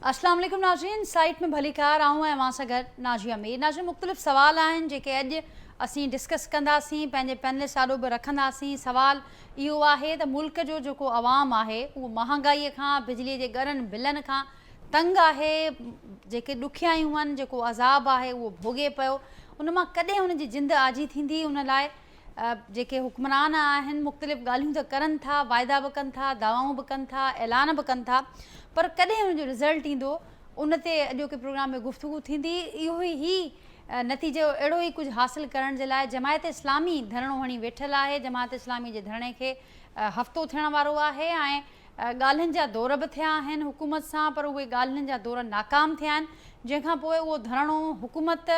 अस्सलाम वालेकुम नाज़रीन, साइट में भली कार आऊँ ऐं मां सां गॾु नाज़िया मीर। नाज़रीन, मुख़्तलिफ़ सवाल आहिनि जेके अॼु असीं डिस्कस कंदासीं, पंहिंजे पैनलिस्ट आॾो बि रखंदासीं। सवाल इहो आहे त मुल्क जो जेको आवाम आहे उहो महांगाईअ खां, बिजलीअ जे ॻरनि बिलनि खां तंग आहे, जेके ॾुखियायूं आहिनि, जेको अज़ाब आहे उहो भोॻे पियो। उन मां कॾहिं हुनजी जिंद आजी थींदी, उन लाइ जेके हुक्मरान आहिनि मुख़्तलिफ़ ॻाल्हियूं त करनि था, वाइदा बि कनि था, दावाऊं बि कनि था, ऐलान बि कनि था, पर कॾहिं हुनजो रिज़ल्ट ईंदो उन ते अॼोके प्रोग्राम में गुफ़्तगू थींदी। इहो ई नतीजो अहिड़ो ई कुझु हासिलु करण जे लाइ जमायत इस्लामी धरणो हणी वेठल आहे। जमायत इस्लामी जे धरणे खे हफ़्तो थियण वारो आहे ऐं ॻाल्हियुनि जा दौर बि थिया आहिनि हुकूमत सां, पर उहे ॻाल्हियुनि जा दौर नाकाम थिया आहिनि, जंहिंखां पोइ उहो धरणो हुकूमत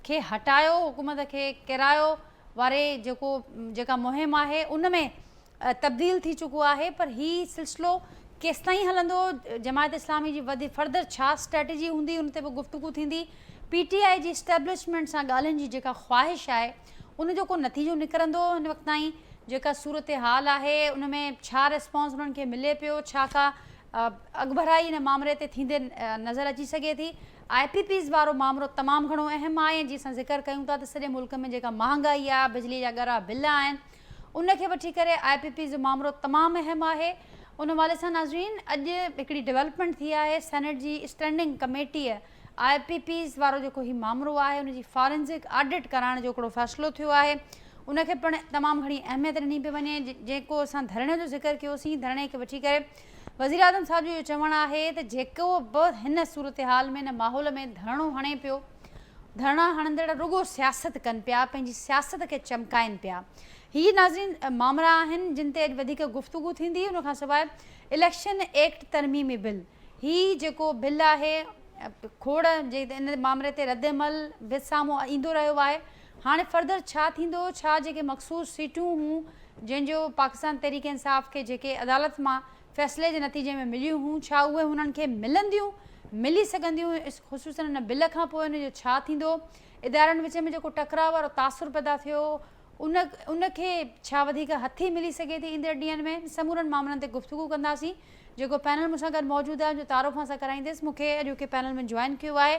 खे हटायो, हुकूमत खे किरायो वारे जेका मुहिम आहे उन में तब्दील थी चुको आहे। पर हीउ सिलसिलो केसि ताईं हलंदो, जमायत इस्लामी जी वधी फर्दर छा स्ट्रेटजी हूंदी, उन ते बि गुफ़्तगू थींदी। PTI जी इस्टेब्लिशमेंट सां ॻाल्हियुनि जी जेका ख़्वाहिश आहे उनजो को नतीजो निकिरंदो हिन वक़्त ताईं, जेका सूरत हाल आहे उन में छा रिस्पॉन्स उन्हनि खे मिले पियो, छा का अॻभराई हिन मामले ते थींदे नज़र अची सघे थी। IPPs वारो मामिलो तमामु घणो अहम आहे। जीअं असां ज़िक्र कयूं था त सॼे मुल्क में जेका महांगाई आहे, बिजली जा ॻरा बिल आहिनि, उनखे वठी करे IPPs जो मामिलो तमामु अहम आहे। उन हवाले सां नाज़रीन अॼु हिकिड़ी डेवलपमेंट थी आहे। सेनेट जी स्टैंडिंग कमेटीअ IPPs वारो जेको हीउ मामिलो आहे उनजी फॉरेंसिक ऑडिट कराइण जो हिकिड़ो फ़ैसिलो थियो आहे। उनखे पिणु तमामु घणी अहमियत ॾिनी पई वञे। जेको असां धरणे जो ज़िक्र कयोसीं, धरणे खे वठी करे वज़ीर आज़म साहिब जो इहो चवणु आहे त जेको बि हिन सूरत हाल में, हिन माहौल में धरणो हणे पियो, धरणा हणंदड़ रुॻो सियासत कनि पिया, पंहिंजी सियासत खे चमकाइनि पिया। हीअ नाज़रीन मामला आहिनि जिन ते अॼु वधीक गुफ़्तगू थींदी। उनखां सवाइ इलेक्शन एक्ट तरमीमी बिल, हीअ जेको बिल आहे खोड़ जे इन मामले ते रद्दमल बि साम्हूं ईंदो रहियो आहे। हाणे फर्दर छा थींदो, छा जेके मख़सूस सीटूं हुयूं जंहिंजो पाकिस्तान तहरीक इंसाफ़ खे जेके अदालत मां फ़ैसिले जे नतीजे में मिलियूं हुयूं, छा उहे हुननि खे मिलंदियूं, मिली सघंदियूं, ख़ुशूसन हिन बिल खां पोइ हिन जो छा थींदो। इदारनि विच में जेको टकराव वारो तासुर पैदा थियो उनखे छा वधीक हथी मिली सघे थी ईंदड़ ॾींहंनि में। समूरनि मामलनि ते गुफ़्तगू कंदासीं। जेको पैनल मूंसां गॾु मौजूदु आहे जो तारुफ़ सां कराईंदसि, मूंखे अॼोके पैनल में जॉइन कयो आहे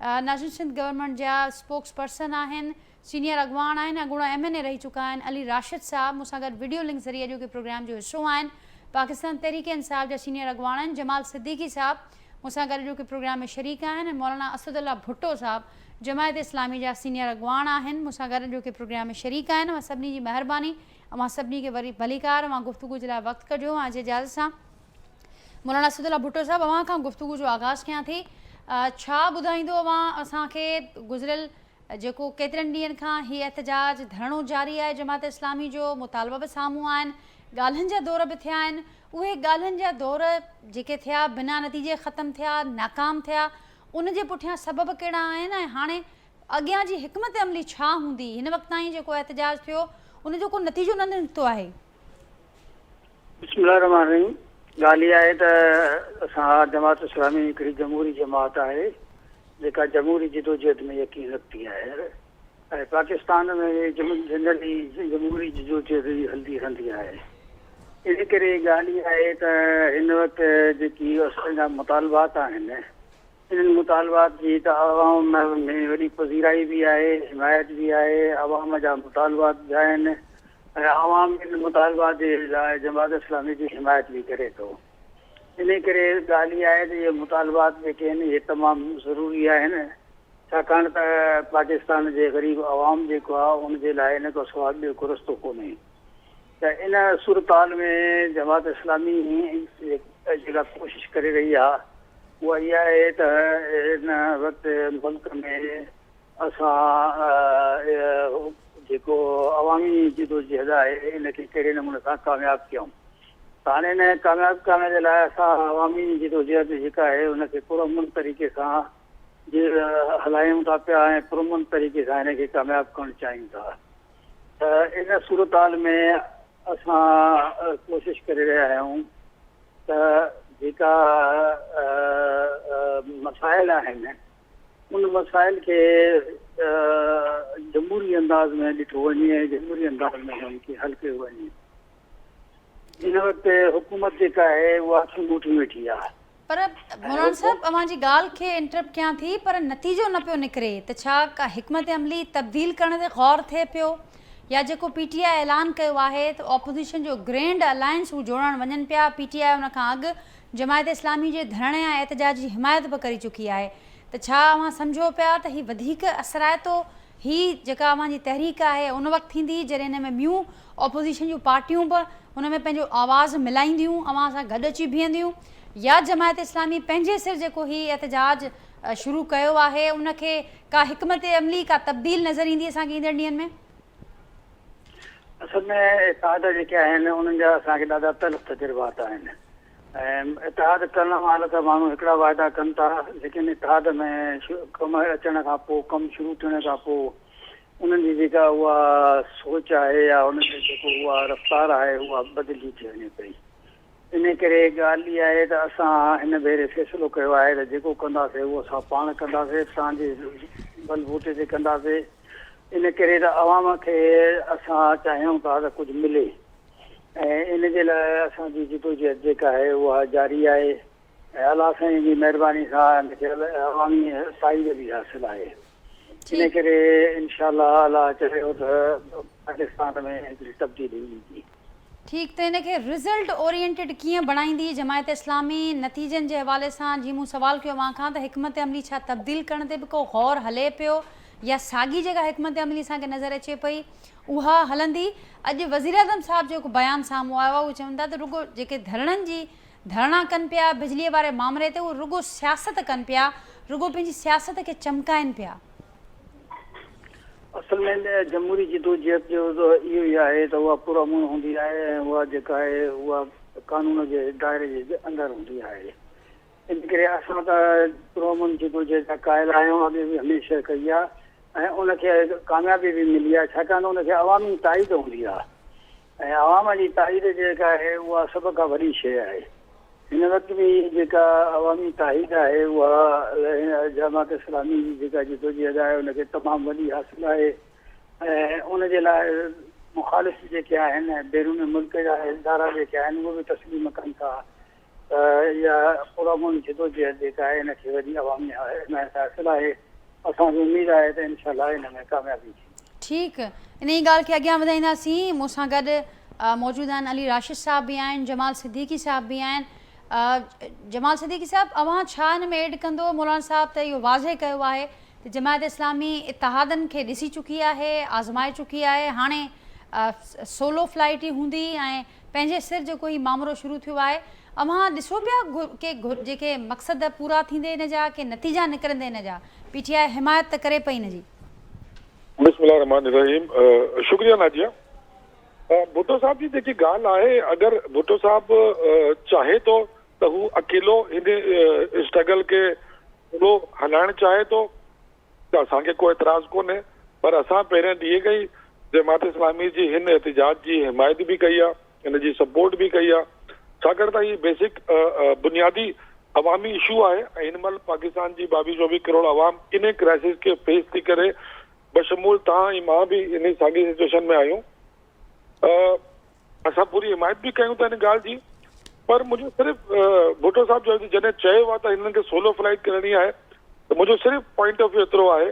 नाज़रीन सिंध गवर्नमेंट जा स्पोक्स पर्सन आहिनि, सीनियर अॻवान आहिनि, अॻूणा MNA रही चुका आहिनि, अली राशिद साहब मूंसां गॾु वीडियो लिंक ज़रिए अॼोके प्रोग्राम जो हिसो आहिनि। पाकिस्तान तहरीक इंसाफ़ जा सीनियर अॻवान आहिनि, जमाल सिद्दीकी साहब मूंसां गॾु अॼोके प्रोग्राम में शरीक आहिनि। मौलाना असदुल्ला भुट्टो साहब जमायत इस्लामी जा सीनियर अॻवान आहिनि, मूंसां गॾु अॼोके प्रोग्राम में शरीक आहिनि। मां सभिनी जी महिरबानी, मां सभिनी खे वरी भलीकार, मां गुफ़्तगू जे लाइ वक़्तु कढियो। मां जे इजाज़त सां मौलाना असदुल्ला भुट्टो साहब अव्हां खां गुफ़्तगू जो आगाज़ कयां थी। छा ॿुधाईंदो अव्हां असांखे, गुज़िरियल जेको केतिरनि ॾींहंनि खां हीअ एहतजाज धरणो जारी आहे जमायत इस्लामी जो, मुतालबा बि साम्हूं आहिनि, ॻाल्हियुनि जा दौर बि थिया आहिनि। उहे ॻाल्हियुनि जा दौर जेके थिया बिना नतीजे ख़तमु थिया, नाकाम थिया, उनजे पुठियां सबब कहिड़ा आहिनि ऐं हाणे अॻियां जी हिकमत अमली छा हूंदी। हिन वक़्त ताईं जेको एहतजाज थियो उनजो को नतीजो न निकितो आहे। बिस्मिल्लाह रहमान रहीम। ॻाल्हि इहा आहे त असां जमात इस्लामी हिकिड़ी जमहूरी जमात आहे जेका जमहूरी जिदोजहद में यकीन रखती आहे ऐं पाकिस्तान में जनरली जमहूरी जिदोजहद हलंदी रहंदी आहे। इन करे ॻाल्हि इहा आहे त हिन वक़्तु जेकी असांजा मुतालबात आहिनि, इन्हनि मुतालबात जी त आवाम में वॾी पज़ीराई बि आहे, हिमायत बि आहे, आवाम जा मुतालबात बि आहिनि ऐं आवाम इन मुतालबात जे लाइ जमात इस्लामी जी हिमायत बि करे थो। इन करे ॻाल्हि इहा आहे त इहे मुतालबात जेके आहिनि इहे तमामु ज़रूरी आहिनि, छाकाणि त पाकिस्तान जे ग़रीब आवाम जेको आहे उनजे लाइ इन खां सवाइ ॿियो को रस्तो कोन्हे। त इन सूरताल में जमात इस्लामी जेका कोशिशि करे रही आहे उहा इहा आहे त हिन वक़्तु मुल्क में असां जेको अवामी जिदोजहद आहे इनखे कहिड़े नमूने सां कामयाबु कयूं। त हाणे हिन कामयाबु करण जे लाइ असां अवामी जिदोजहद जेका आहे उनखे पुरअमन तरीक़े सां हलायूं था पिया ऐं पुरअमन तरीक़े सां हिनखे कामयाबु करणु चाहियूं था। त इन सूरताल में असां कोशिशि करे रहिया आहियूं त जेका मसाइल आहिनि उन मसाइल खे जमहूरी अंदाज़ में ॾिठो वञे ऐं जमहूरी अंदाज़ में उनखे हल कयो वञे। हिन वक़्तु हुकूमत जेका आहे उहा अखियूं ॻोठी वेठी आहे पर मौलाना साहब अवां जी ॻाल्हि खे इंटरप्ट कयां थी, पर नतीजो न पियो निकिरे त छा का हिकमत अमली तब्दील करण ते गौर थिए पियो, या जेको PTI ऐलान कयो आहे त ऑपोज़िशन जो ग्रैंड अलायंस हू जोड़ण वञनि पिया। PTI उन खां अॻु जमायत इस्लामी जे धरणे ऐं एहतजाज जी हिमायत बि करी चुकी आहे, त छा अवां सम्झो पिया त हीउ वधीक असराइतो ही जेका अवां जी तहरीक आहे उन वक़्तु थींदी जॾहिं हिन में ॿियूं ऑपोज़िशन जूं पार्टियूं बि हुन में पंहिंजो आवाज़ु मिलाईंदियूं, अवां सां गॾु अची बीहंदियूं, या जमायत इस्लामी पंहिंजे सिर जेको ही एहतजाज शुरू कयो आहे उनखे का हिकमत अमली का तब्दील नज़र ईंदी असांखे ईंदड़ ॾींहंनि में? असल में इतिहाद जेके आहिनि उन्हनि जा असांखे ॾाढा तलख़ तजुर्बात आहिनि ऐं इतिहाद करण महिल त माण्हू हिकिड़ा वाइदा कनि था, लेकिन इतिहाद में कम अचण खां पोइ, कमु शुरू थियण खां पोइ उन्हनि जी जेका उहा सोच आहे या उन्हनि जी जेको उहा रफ़्तार आहे उहा बदिली थी वञे पई। इन करे ॻाल्हि इहा आहे त असां हिन भेरे फ़ैसिलो कयो आहे त जेको कंदासीं उहो असां पाण कंदासीं, तव्हांजे बलबूते ते कंदासीं। इन करे त अवाम खे असां चाहियूं था त कुझु मिले ऐं इन जे लाइ असांजी जिदोजहद जेका आहे उहा जारी आहे ऐं अलाह साईं जी महिरबानी सां अवामी साईं बि हासिलु आहे। इन करे इनशाअल्लाह अलाह चयो त पाकिस्तान में हिकिड़ी तब्दीली ईंदी। ठीकु, त हिनखे रिज़ल्ट ओरिएंटेड कीअं बणाईंदी जमायत इस्लामी? नतीजनि जे हवाले सां जीअं मूं सुवाल कयो अवां खां त हिकमत अमली छा तब्दील करण ते बि को गौर हले पियो, या साॻी जेका हिकमत अमली असांखे नज़र अचे पई उहा हलंदी? अॼु वज़ीर आज़म साहिब जो हिकु बयानु साम्हूं आयो आहे, उहे चवनि था त रुगो जेके धरणनि जी धरणा कनि पिया बिजलीअ वारे मामले ते, उहे रुगो सियासत कनि पिया, रुगो पंहिंजी सियासत खे चमकाइनि पिया। असल में जमहूरी जिदोजहद जो इहो ई आहे त उहा पुरअमन हूंदी आहे ऐं उहा जेका आहे उहा कानून जे दायरे जे अंदरि हूंदी आहे। इन करे असां त पुरअमन जिदोजहद जा क़ाइल आहियूं, अॻे बि हमेशह कई आहे ऐं उनखे कामयाबी बि मिली आहे, छाकाणि त उनखे अवामी ताईद हूंदी आहे ऐं अवाम जी ताईद जेका आहे उहा सभ खां वॾी शइ आहे। हिन वक़्तु बि जेका अवामी ताईद आहे उहा जमात इस्लामी जी जेका जिदोजहद आहे उनखे तमामु वॾी हासिलु आहे ऐं उनजे लाइ मुखालिफ़ जेके आहिनि बैरून मुल्क जा इदारा जेके आहिनि उहे बि तस्लीम कनि था त इहा पुरअमन जिदोजहद जेका आहे इनखे वॾी अवामी हिमायत हासिलु आहे। असांखे उमेदु आहे त इनशाअल्लाह हिन में कामयाबी थींदी। ठीकु, इन ई ॻाल्हि खे अॻियां वधाईंदासीं। मूंसां गॾु मौजूदु आहिनि अली राशिद साहब बि आहिनि, जमाल सिद्दीकी साहब बि आहिनि। जमाल सिद्दीकी साहब, अवां छा हिन में एड कंदो? मौलाना साहब त इहो वाज़े कयो आहे त जमायत इस्लामी इतिहादनि खे ॾिसी चुकी आहे, आज़माए चुकी आहे, हाणे सोलो फ्लाइट ई हूंदी ऐं पंहिंजे सिर जेको ही मामिलो शुरू थियो आहे। अवां ॾिसो पिया के जेके मक़सद पूरा थींदे हिन जा, के नतीजा निकिरंदे हिन जा? PTI हिमायत त करे पई हिन जी। बिस्मिल्लाह रहमान रहीम। शुक्रिया नाजिया। भुट्टो साहब जी जेकी ॻाल्हि आहे, अगरि भुट्टो साहब चाहे थो त हू अकेलो हिन स्ट्रगल खे पूरो हलाइणु चाहे थो त असांखे को एतिराज़ कोन्हे, पर असां पहिरें ॾींहं खां ई जमात इस्लामी जी हिन एहतजाज जी हिमायत बि कई आहे, हिन जी सपोर्ट बि कई आहे, छाकाणि त हीअ बेसिक बुनियादी अवामी इशू आहे ऐं हिन महिल पाकिस्तान जी 22-24 करोड़ अवाम इन क्राइसिस खे फेस थी करे, बशमूल तव्हां ऐं मां बि इन साॻी सिचुएशन में आहियूं। असां पूरी हिमायत बि कयूं था हिन ॻाल्हि जी, पर मुंहिंजो सिर्फ़ु भुट्टो साहब जो जॾहिं चयो आहे त हिननि खे सोलो फ्लाइट करणी आहे, त मुंहिंजो सिर्फ़ु पॉइंट ऑफ व्यू एतिरो आहे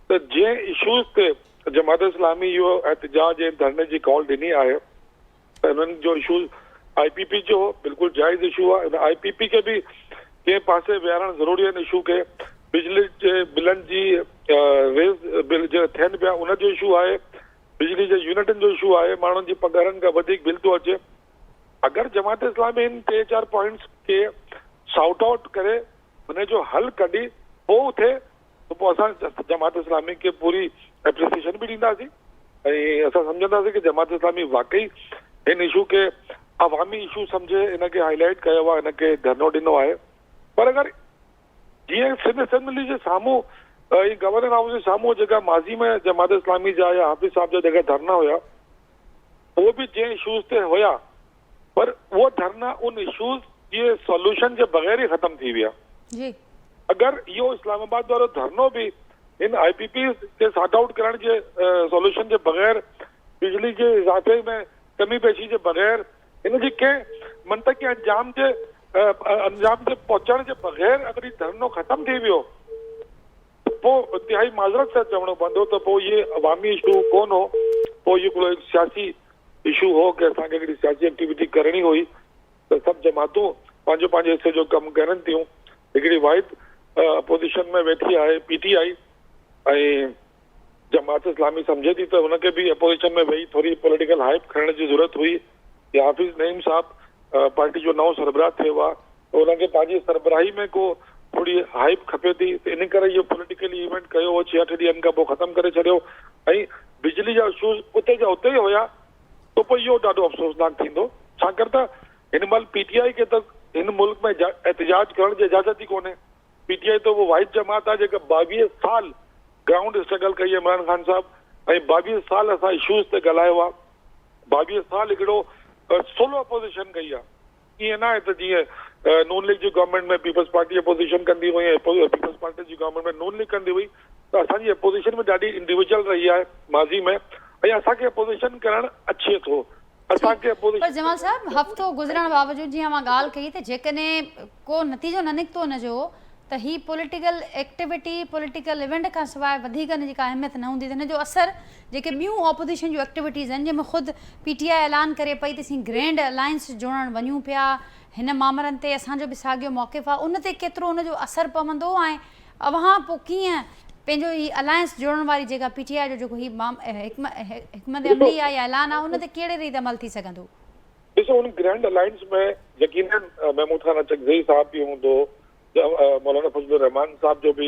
त जंहिं इशूज़ ते जमात इस्लामी इहो एहतजाज ऐं धरने जी कॉल ॾिनी आहे त हिननि जो इशूज़ IPP जो बिल्कुलु जाइज़ इशू आहे। हिन IPP खे बि कंहिं पासे विहारणु ज़रूरी आहे। इशू खे बिजली जे बिलनि जी रेज़ बिल जो थियनि पिया उनजो इशू आहे, बिजली जे यूनिटनि जो इशू आहे, माण्हुनि जी पघारनि खां वधीक बिल थो अचे। अगरि जमात इस्लामी इन 3-4 पॉइंट्स खे साउट आउट करे हुनजो हल कढी पोइ थिए त पोइ असां जमात इस्लामी खे पूरी एप्रिसिएशन बि ॾींदासीं ऐं असां सम्झंदासीं कि जमात इस्लामी वाकई हिन इशू खे अवामी इशू सम्झे हिनखे हाईलाइट कयो आहे, हिनखे धरनो ॾिनो आहे। पर अगरि जीअं सिंध असेंबली जे साम्हूं गवर्नर हाउस जे साम्हूं जेका माज़ी में जमात इस्लामी जा या हाफ़िज़ साहब जा जेका धरना हुया उहो बि जंहिं इशूज़ ते हुया, पर उहो धरना उन इशूज़ जे सॉल्यूशन जे बग़ैर ई ख़तम थी विया। अगरि इहो इस्लामाबाद वारो धरनो बि इन IPP खे सॉर्ट आउट करण जे सॉल्यूशन जे बग़ैर, बिजली जे इज़ाफ़े में कमी पेशी जे बग़ैर, हिन जी कंहिं मंतक़ी अंजाम जे अंजाम ते पहुचण जे बग़ैर अगरि धरनो ख़तम थी वियो पोइ इंतिहाई माज़रत सां चवणो पवंदो त पोइ इहे अवामी इशू कोन हो, पोइ इहो हिकिड़ो सियासी इशू हो कि असांखे हिकिड़ी सियासी एक्टिविटी करणी हुई त सभु जमातूं पंहिंजो पंहिंजे हिसे जो कमु करनि थियूं। हिकिड़ी वाहिद अपोजिशन में वेठी आहे PTI ऐं जमात इस्लामी सम्झे थी त हुनखे बि अपोजिशन में वेही थोरी पॉलिटिकल हाइप खणण जी ज़रूरत हुई। या हाफ़िज़ नईम साहब पार्टी जो नओं सरबराह थियो आहे त हुनखे पंहिंजी सरबराही में को थोरी हाइप खपे थी, त इन करे इहो पॉलिटिकली इवेंट कयो हो, 66 ॾींहंनि खां पोइ ख़तमु करे छॾियो ऐं बिजली जा इशूज़ उते जा उते ई हुया। त पोइ इहो ॾाढो अफ़सोसनाक थींदो, छाकाणि त हिन महिल PTI खे त हिन मुल्क में एहतजाज करण जी इजाज़त ई कोन्हे। PTI त उहो वाहिद जमात आहे जेका 22 साल ग्राउंड स्ट्रगल कई आहे इमरान ख़ान साहब ऐं 22 साल असां इशूज़ ते ॻाल्हायो आहे, 22 साल हिकिड़ो सोलो अपोजिशन कई आहे। ईअं न आहे त जीअं नून लीग जी गवर्नमेंट में पीपल्स पार्टी अपोजिशन कंदी हुई ऐं पीपल्स पार्टी जी गवर्नमेंट में नून लीग कंदी हुई, त असांजी अपोजिशन में ॾाढी इंडिविजुअल रही आहे माज़ी में ऐं असांखे अपोजिशन करणु अचे थो। असांखे पर जमाल साहब हफ़्तो गुज़रण बावजूदि जीअं मां ॻाल्हि कई त जेकॾहिं को नतीजो न निकितो हुनजो त ही पॉलिटिकल एक्टिविटी पॉलिटिकल इवेंट खां सवाइ वधीक हिन जी का अहमियत न हूंदी, त हिन जो असरु जेके ॿियूं ऑपोजिशन जूं एक्टिविटीज़ आहिनि जंहिंमें ख़ुदि PTI ऐलान करे पई त असीं ग्रैंड अलायंस जोड़णु वञूं पिया, हिन मामलनि ते असांजो बि साॻियो मौक़िफ़ आहे, उन ते केतिरो उनजो असरु पवंदो ऐं अव्हां पोइ कीअं पंहिंजो ही अलायंस जोड़ण वारी जेका PTI जो जेको ही हिकमत अमली आहे या ऐलान आहे उन ते कहिड़े रीति अमल थी सघंदो? ॾिसो उन ग्रैंड अलायंस में यकीनन महमूद खान अचकज़ई साहब बि हूंदो, मौलाना फजलुर रहमान साहब जो भी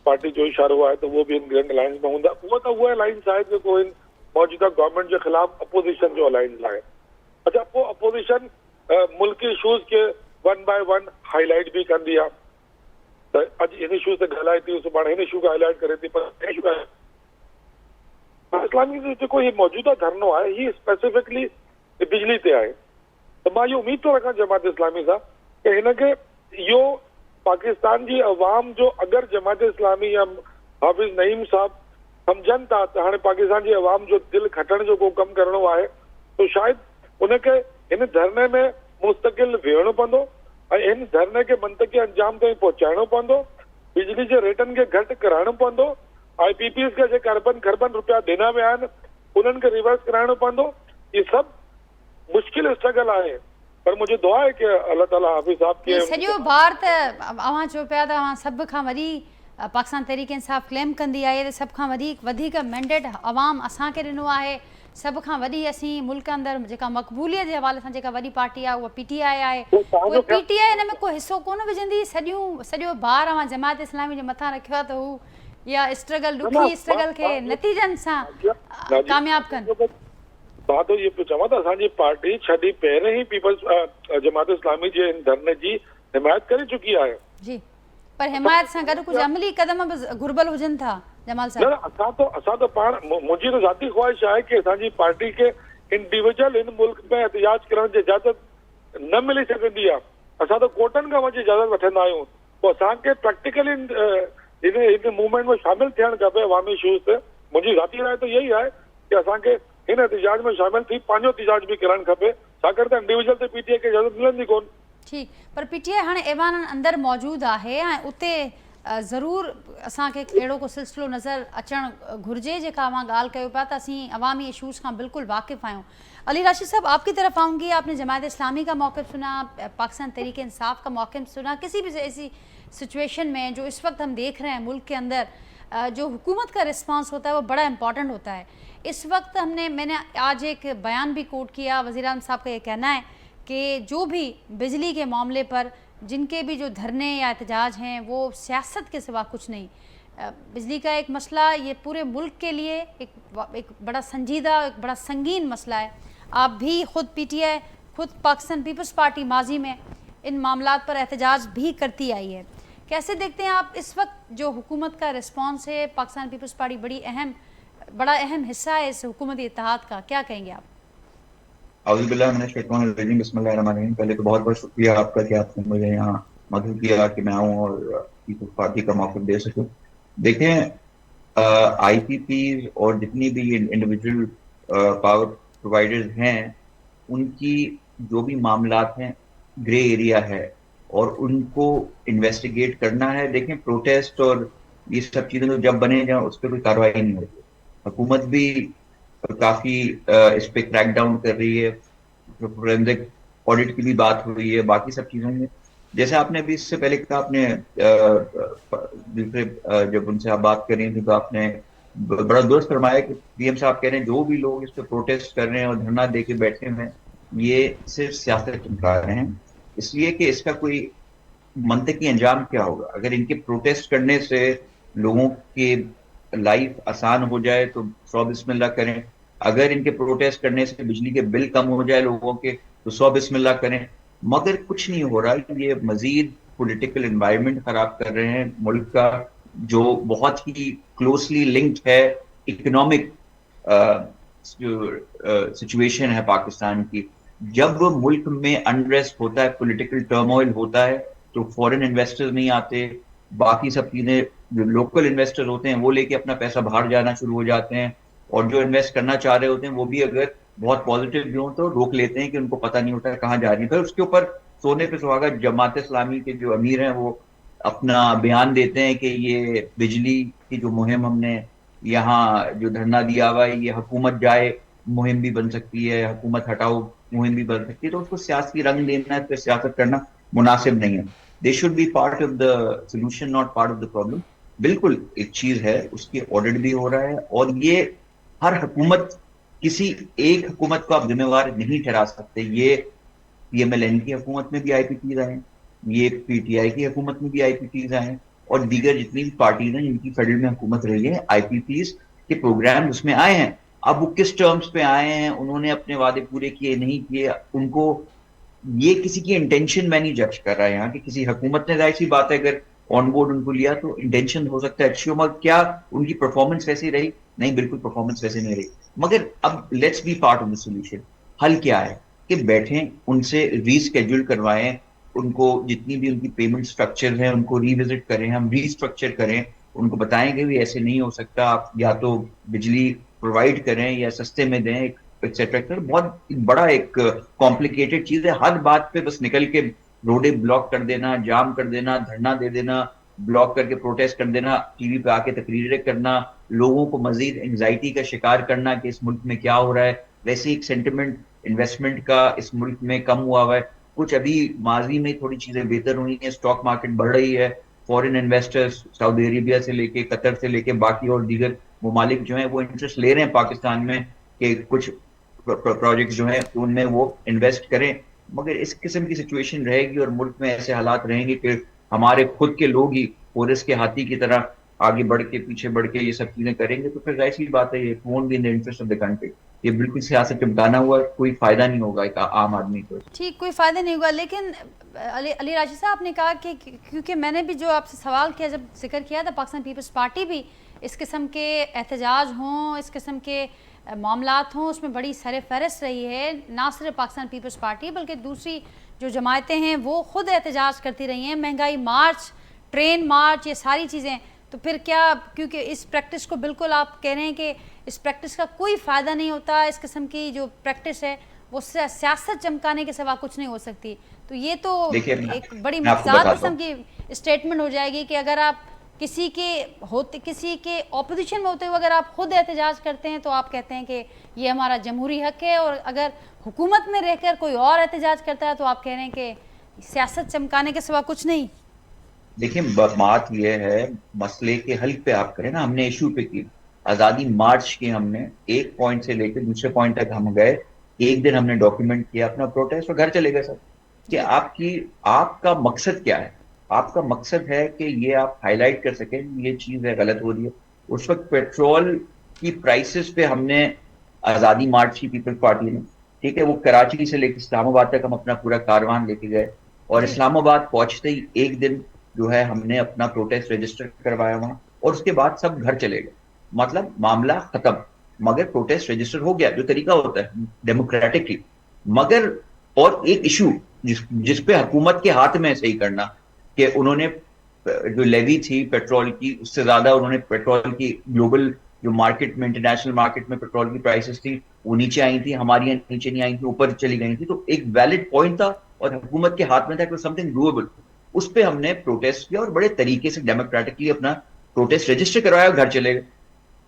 पार्टी जो इशारो आहे त उहो बि इन ग्रैंड अलायंस में हूंदा। उहा अलायंस आहे जेको इन मौजूदा गवर्नमेंट जे ख़िलाफ़ अपोजिशन जो अलायंस आहे। अच्छा, पोइ अपोजिशन मुल्की इशूज़ खे 1 by 1 हाईलाइट बि कंदी आहे, त अॼु इन इशू ते ॻाल्हाए थी, सुभाणे हिन इशू खे हाईलाइट करे थी, पर इस्लामी जो जेको हीउ मौजूदा धरनो आहे हीउ स्पेसिफिकली बिजली ते आहे। त मां इहो उमीद थो रखां जमात इस्लामी सां कि हिनखे इहो पाकिस्तान जी अवाम जो अगरि जमात इस्लामी या हाफ़िज़ नईम साहब सम्झनि था त हाणे पाकिस्तान जी अवाम जो दिलि खटण जो को कमु करिणो आहे त शायदि उनखे हिन धरने में मुस्तक़िल वेहणो पवंदो ऐं हिन धरने खे मंतकी अंजाम ताईं पहुचाइणो पवंदो, बिजली जे रेटनि खे घटि कराइणो पवंदो, IPPs खे जेके खरबनि रुपया ॾिना विया आहिनि उन्हनि खे रिवर्स कराइणो पवंदो। इहे सभु मुश्किल स्ट्रगल आहे, पर मुझे दुआ है कि अल्लाह ताला हाफिज़ साहब के सॼो भार त अवां चयो पिया त अवां सभ खां वॾी पाकिस्तान तहरीक इंसाफ़ क्लेम कंदी आहे त सभ खां वधीक मैंडेट अवाम असांखे ॾिनो आहे, सभ खां वॾी असीं मुल्क अंदरि जेका मक़बूलियत जे हवाले सां जेका वॾी पार्टी आहे उहा PTI आहे, उहा PTI हिन में को हिसो कोन विझंदी, सॼो भार अवां जमात इस्लामी जे मथां रखियो आहे त हू या स्ट्रगल ॾुखी स्ट्रगल खे नतीजनि सां कामयाबु कनि। बात तो ये चवां त असांजी पार्टी छॾी पहिरें ई पीपल्स जमात इस्लामी जे इन धरने जी हिमायत करे चुकी आहे जी, पर हिमायत सां गॾु कुझु अमली कदम बि घुर्बल हुजनि था जमाल साहब। असां तो पाण मुंहिंजी त ज़ाती ख़्वाहिश आहे कि असांजी पार्टी खे इंडिविजुअल इन मुल्क में एहतजाज करण जी इजाज़त न मिली सघंदी आहे। असां त कोर्टनि खां वञी इजाज़त वठंदा आहियूं, पोइ असांखे प्रैक्टिकली इन मूवमेंट में शामिल थियणु खपे अवामी इशूज़ ते। मुंहिंजी ज़ाती राय त इहा ई आहे कि असांखे हिन एहतजाज में शामिल थी पंहिंजो एहतजाज बि करणु खपे, छाकाणि त इंडिविजुअल ते PTI खे इजाज़त मिलंदी कोन। ठीकु, पर PTI हाणे ऐवाननि अंदरि मौजूदु आहे ऐं उते ज़रूरु असांखे अहिड़ो को सिलसिलो नज़र अचणु घुरिजे जेका मां ॻाल्हि कयो पिया त असीं अवामी इशूज़ खां बिल्कुलु वाक़िफ़ आहियूं। अली राशिद साहब, आपकी तरफ आऊँगी, आपने जमात इस्लामी का मौक़िफ़ सुना, पाकिस्तान तहरीक इंसाफ का मौक़िफ़ सुना, किसी भी ऐसी सिचुएशन में जो इस वक्त हम देख रहे हैं मुल्क के अंदर जो हुकूमत का रिस्पांस होता है वो बड़ा इंपॉर्टेंट होता है। इस वक्त मैंने आज एक बयान भी कोट किया, वज़ीर आज़म साहब का ये कहना है कि जो भी बिजली के मामले पर जिनके भी जो धरने या एहतजाज हैं वो सियासत के सिवा कुछ नहीं, बिजली का एक मसला ये पूरे मुल्क के लिए एक बड़ा संजीदा, एक बड़ा संगीन मसला है। आप भी ख़ुद PTI, खुद पाकिस्तान पीपल्स पार्टी माजी में इन मामलात पर एहतजाज भी करती आई है, कैसे देखते हैं आप इस वक्त जो हुकूमत का रिस्पॉन्स है? पाकिस्तान पीपल्स पार्टी बड़ा अहम हिस्सा है इस हुकूमती इत्तेहाद का, क्या कहेंगे आप? पहले तो बहुत बहुत शुक्रिया आपका कि आपने मुझे यहाँ मदद किया कि मैं आऊँ और पीपल्स पार्टी का मौक़िफ़ दे सकूँ। देखें, IPPs और जितनी भी इंडिविजुअल पावर प्रोवाइडर्स हैं उनकी जो भी मामलात हैं ग्रे एरिया है, और उनको इन्वेस्टिगेट करना है। देखें, प्रोटेस्ट और ये सब चीजें तो जब बने जाए उस पर कोई कार्रवाई नहीं होती। हुकूमत भी काफी इस पे क्रैकडाउन कर रही है, फोरेंसिक ऑडिट की भी बात हुई है, बाकी सब चीजों में। जैसे आपने अभी इससे पहले कहा, आपने दूसरे जब उनसे आप बात कर रही थी तो आपने बड़ा दुरुस्त फरमाया कि पीएम साहब कह रहे हैं जो भी लोग इस पे प्रोटेस्ट कर रहे हैं और धरना दे के बैठे हुए हैं, ये सिर्फ सियासत चमका रहे हैं, इसलिए कि इसका कोई मंतकी अंजाम क्या होगा। अगर इनके प्रोटेस्ट करने से लोगों की लाइफ आसान हो जाए तो सौ बिस्मिल्लाह करें, अगर इनके प्रोटेस्ट करने से बिजली के बिल कम हो जाए लोगों के तो सौ बिस्मिल्लाह करें, मगर कुछ नहीं हो रहा। ये मजीद पॉलिटिकल एनवायरनमेंट खराब कर रहे हैं मुल्क का, जो बहुत ही क्लोजली लिंक्ड है इकोनॉमिक सिचुएशन है पाकिस्तान की। जब मुल्क में अनरेस्ट होता है, पॉलिटिकल टर्मोइल होता है, तो फॉरेन इन्वेस्टर्स नहीं आते, बाकी सब चीजें, जो लोकल इन्वेस्टर होते हैं वो लेके अपना पैसा बाहर जाना शुरू हो जाते हैं, और जो इन्वेस्ट करना चाह रहे होते हैं वो भी अगर बहुत पॉजिटिव भी हो तो रोक लेते हैं कि उनको पता नहीं होता कहाँ जा रही है। फिर उसके ऊपर सोने पे सुहागा जमात इस्लामी के जो अमीर हैं वो अपना बयान देते हैं कि ये बिजली की जो मुहिम हमने यहाँ जो धरना दिया हुआ है, ये हुकूमत जाए मुहिम भी बन सकती है, हुकूमत हटाओ मुहिम भी बन सकती है। तो उसको सियासी रंग देना है, तो सियासत करना मुनासिब नहीं है। They should be part of the solution, not part of the problem. बिल्कुल एक चीज है, उसकी ऑडिट भी हो रहा है, और ये हर हुकूमत, किसी एक हुकूमत को आप जिम्मेवार नहीं ठहरा सकते। ये पीएमएलएन की हुकूमत में भी आईपीपीज आए हैं, ये पीटीआई की हुकूमत में भी आईपीपीज आए हैं, और दीगर जितनी भी पार्टीज हैं जिनकी फेडरल में हुकूमत रही है, आईपीपीज के प्रोग्राम उसमें आए हैं। अब वो किस टर्म्स पे आए हैं, उन्होंने अपने वादे पूरे किए नहीं किए, उनको ये किसी की इंटेंशन मैं नहीं जज कर रहा है यहाँ कि किसी हुकूमत ने, जाहिर सी बात है अगर ऑन बोर्ड उनको लिया तो इंटेंशन हो सकता है अच्छी हो, मगर क्या उनकी परफॉर्मेंस वैसी रही? नहीं, बिल्कुल परफॉर्मेंस वैसे नहीं रही। मगर अब let's be part of the solution. हल क्या है कि बैठें, उनसे रीस्केड्यूल करवाएं, उनको जितनी भी उनकी पेमेंट स्ट्रक्चर है उनको रिविजिट करें, हम रीस्ट्रक्चर करें, उनको बताएंगे भी ऐसे नहीं हो सकता, आप या तो बिजली प्रोवाइड करें या सस्ते में दें, एक्सेट्रा। बहुत बड़ा एक कॉम्प्लिकेटेड चीज है। हर बात पे बस निकल के रोडें ब्लॉक कर देना, जाम कर देना, धरना दे देना, ब्लॉक करके प्रोटेस्ट कर देना, टीवी पे आके तकरीरें करना, लोगों को मजीद एंजाइटी का शिकार करना कि इस मुल्क में क्या हो रहा है। वैसे एक सेंटिमेंट इन्वेस्टमेंट का इस मुल्क में कम हुआ है। कुछ अभी माजी में थोड़ी चीजें बेहतर हुई हैं, स्टॉक मार्केट बढ़ रही है, फॉरेन इन्वेस्टर्स सऊदी अरेबिया से लेके, कतर से लेके बाकी और दीगर ममालिक जो है वो इंटरेस्ट ले रहे हैं पाकिस्तान में कि कुछ प्रोजेक्ट जो है उनमें वो इन्वेस्ट करें। मगर इस किस्म की सिचुएशन रहेगी और मुल्क में ऐसे हालात रहेंगे कि हमारे खुद के लोग ही पोलिस के हाथी की तरह आगे बढ़ के, पीछे बढ़ के ये सब चीजें करेंगे, तो फिर जाहिर सी बात है ये won't be in the interest of the country. ये बिल्कुल सियासत चमकाना हुआ, कोई फायदा नहीं होगा एक आम आदमी को। ठीक, कोई फ़ायदा नहीं होगा। लेकिन अली राशिद साहब, आपने कहा कि क्योंकि मैंने भी जो आपसे सवाल किया, जब जिक्र किया था पाकिस्तान पीपल्स पार्टी भी इस किस्म के एहतजाज हों, इस किस्म के मामलात हों, उसमें बड़ी सर फहरिस्त रही है। ना सिर्फ पाकिस्तान पीपल्स पार्टी बल्कि दूसरी जो जमायतें हैं वो ख़ुद एहतजाज करती रही हैं, महंगाई मार्च, ट्रेन मार्च, ये सारी चीज़ें। तो फिर क्या, क्योंकि इस प्रैक्टिस को बिल्कुल आप कह रहे हैं कि इस प्रैक्टिस का कोई फ़ायदा नहीं होता, इस किस्म की जो प्रैक्टिस है वो सियासत चमकाने के सिवा कुछ नहीं हो सकती, तो ये तो एक बड़ी मज़ाक किस्म की स्टेटमेंट हो जाएगी कि अगर आप किसी के ऑपोजिशन में होते हुए अगर आप खुद एहतजाज करते हैं तो आप कहते हैं कि ये हमारा जमहूरी हक है, और अगर हुकूमत में रहकर कोई और एहतजाज करता है तो आप कह रहे हैं कि सियासत चमकाने के सिवा कुछ नहीं। देखिए, बात यह है, मसले के हल पे आप करें ना। हमने इशू पे की, आज़ादी मार्च की, हमने एक पॉइंट से लेकर दूसरे पॉइंट तक हम गए, एक दिन हमने डॉक्यूमेंट किया अपना प्रोटेस्ट और घर चले गए सर। कि आपका मकसद क्या है? आपका मकसद है कि ये आप हाईलाइट कर सकें ये चीज है गलत हो रही है। उस वक्त पेट्रोल की प्राइसेस पे हमने आज़ादी मार्च की पीपल्स पार्टी ने, ठीक है, वो कराची से लेकर इस्लामाबाद तक हम अपना पूरा कारवान लेके गए, और इस्लामाबाद पहुंचते ही एक दिन जो है हमने अपना प्रोटेस्ट रजिस्टर करवाया वहां, और उसके बाद सब घर चले गए। मतलब मामला खत्म, मगर प्रोटेस्ट रजिस्टर हो गया, जो तरीका होता है डेमोक्रेटिकली। मगर और एक इशू जिसपे हुकूमत के हाथ में सही करना, कि उन्होंने जो लेवी थी पेट्रोल की, उससे ज्यादा उन्होंने पेट्रोल की ग्लोबल जो मार्केट में, इंटरनेशनल मार्केट में पेट्रोल की प्राइसेस थी वो नीचे आई थी, हमारी यहाँ नीचे नहीं आई थी, ऊपर चली गई थी। तो एक वैलिड पॉइंट था और हुकूमत के हाथ में था कि समथिंग डूएबल। उस पर हमने प्रोटेस्ट किया और बड़े तरीके से डेमोक्रेटिकली अपना प्रोटेस्ट रजिस्टर करवाया और घर चले गए।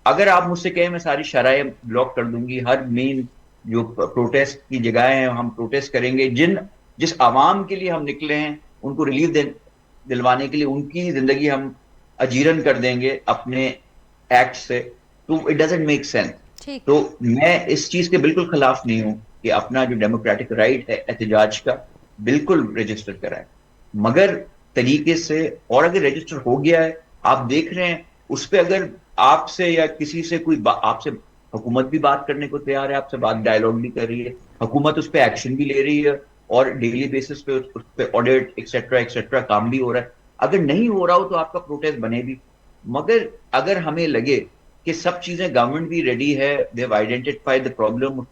अगर आप मुझसे कहें मैं सारी शराएं ब्लॉक कर दूंगी, हर मेन जो प्रोटेस्ट की जगह है हम प्रोटेस्ट करेंगे, जिस आवाम के लिए हम निकले हैं उनको रिलीफ दिलवाने के लिए उनकी जिंदगी हम अजीरन कर देंगे अपने एक्ट से, तो इट डजंट मेक सेंस। ठीक। तो मैं इस चीज के बिल्कुल खिलाफ नहीं हूं कि अपना जो डेमोक्रेटिक राइट है एहतजाज का बिल्कुल रजिस्टर कराएं, मगर तरीके से। और अगर रजिस्टर हो गया है, आप देख रहे हैं उस पर अगर आपसे या किसी से कोई आपसे हुकूमत भी बात करने को तैयार है, आपसे बात डायलॉग भी कर रही है, हुकूमत उस पर एक्शन भी ले रही है और डेली बेसिस पे उस पर ऑडिट एक्सेट्रा एक्सेट्रा काम भी हो रहा है। अगर नहीं हो रहा हो तो आपका प्रोटेस्ट बने भी, मगर अगर हमें लगे कि सब चीजें गवर्नमेंट भी रेडी है, they have identified the problem,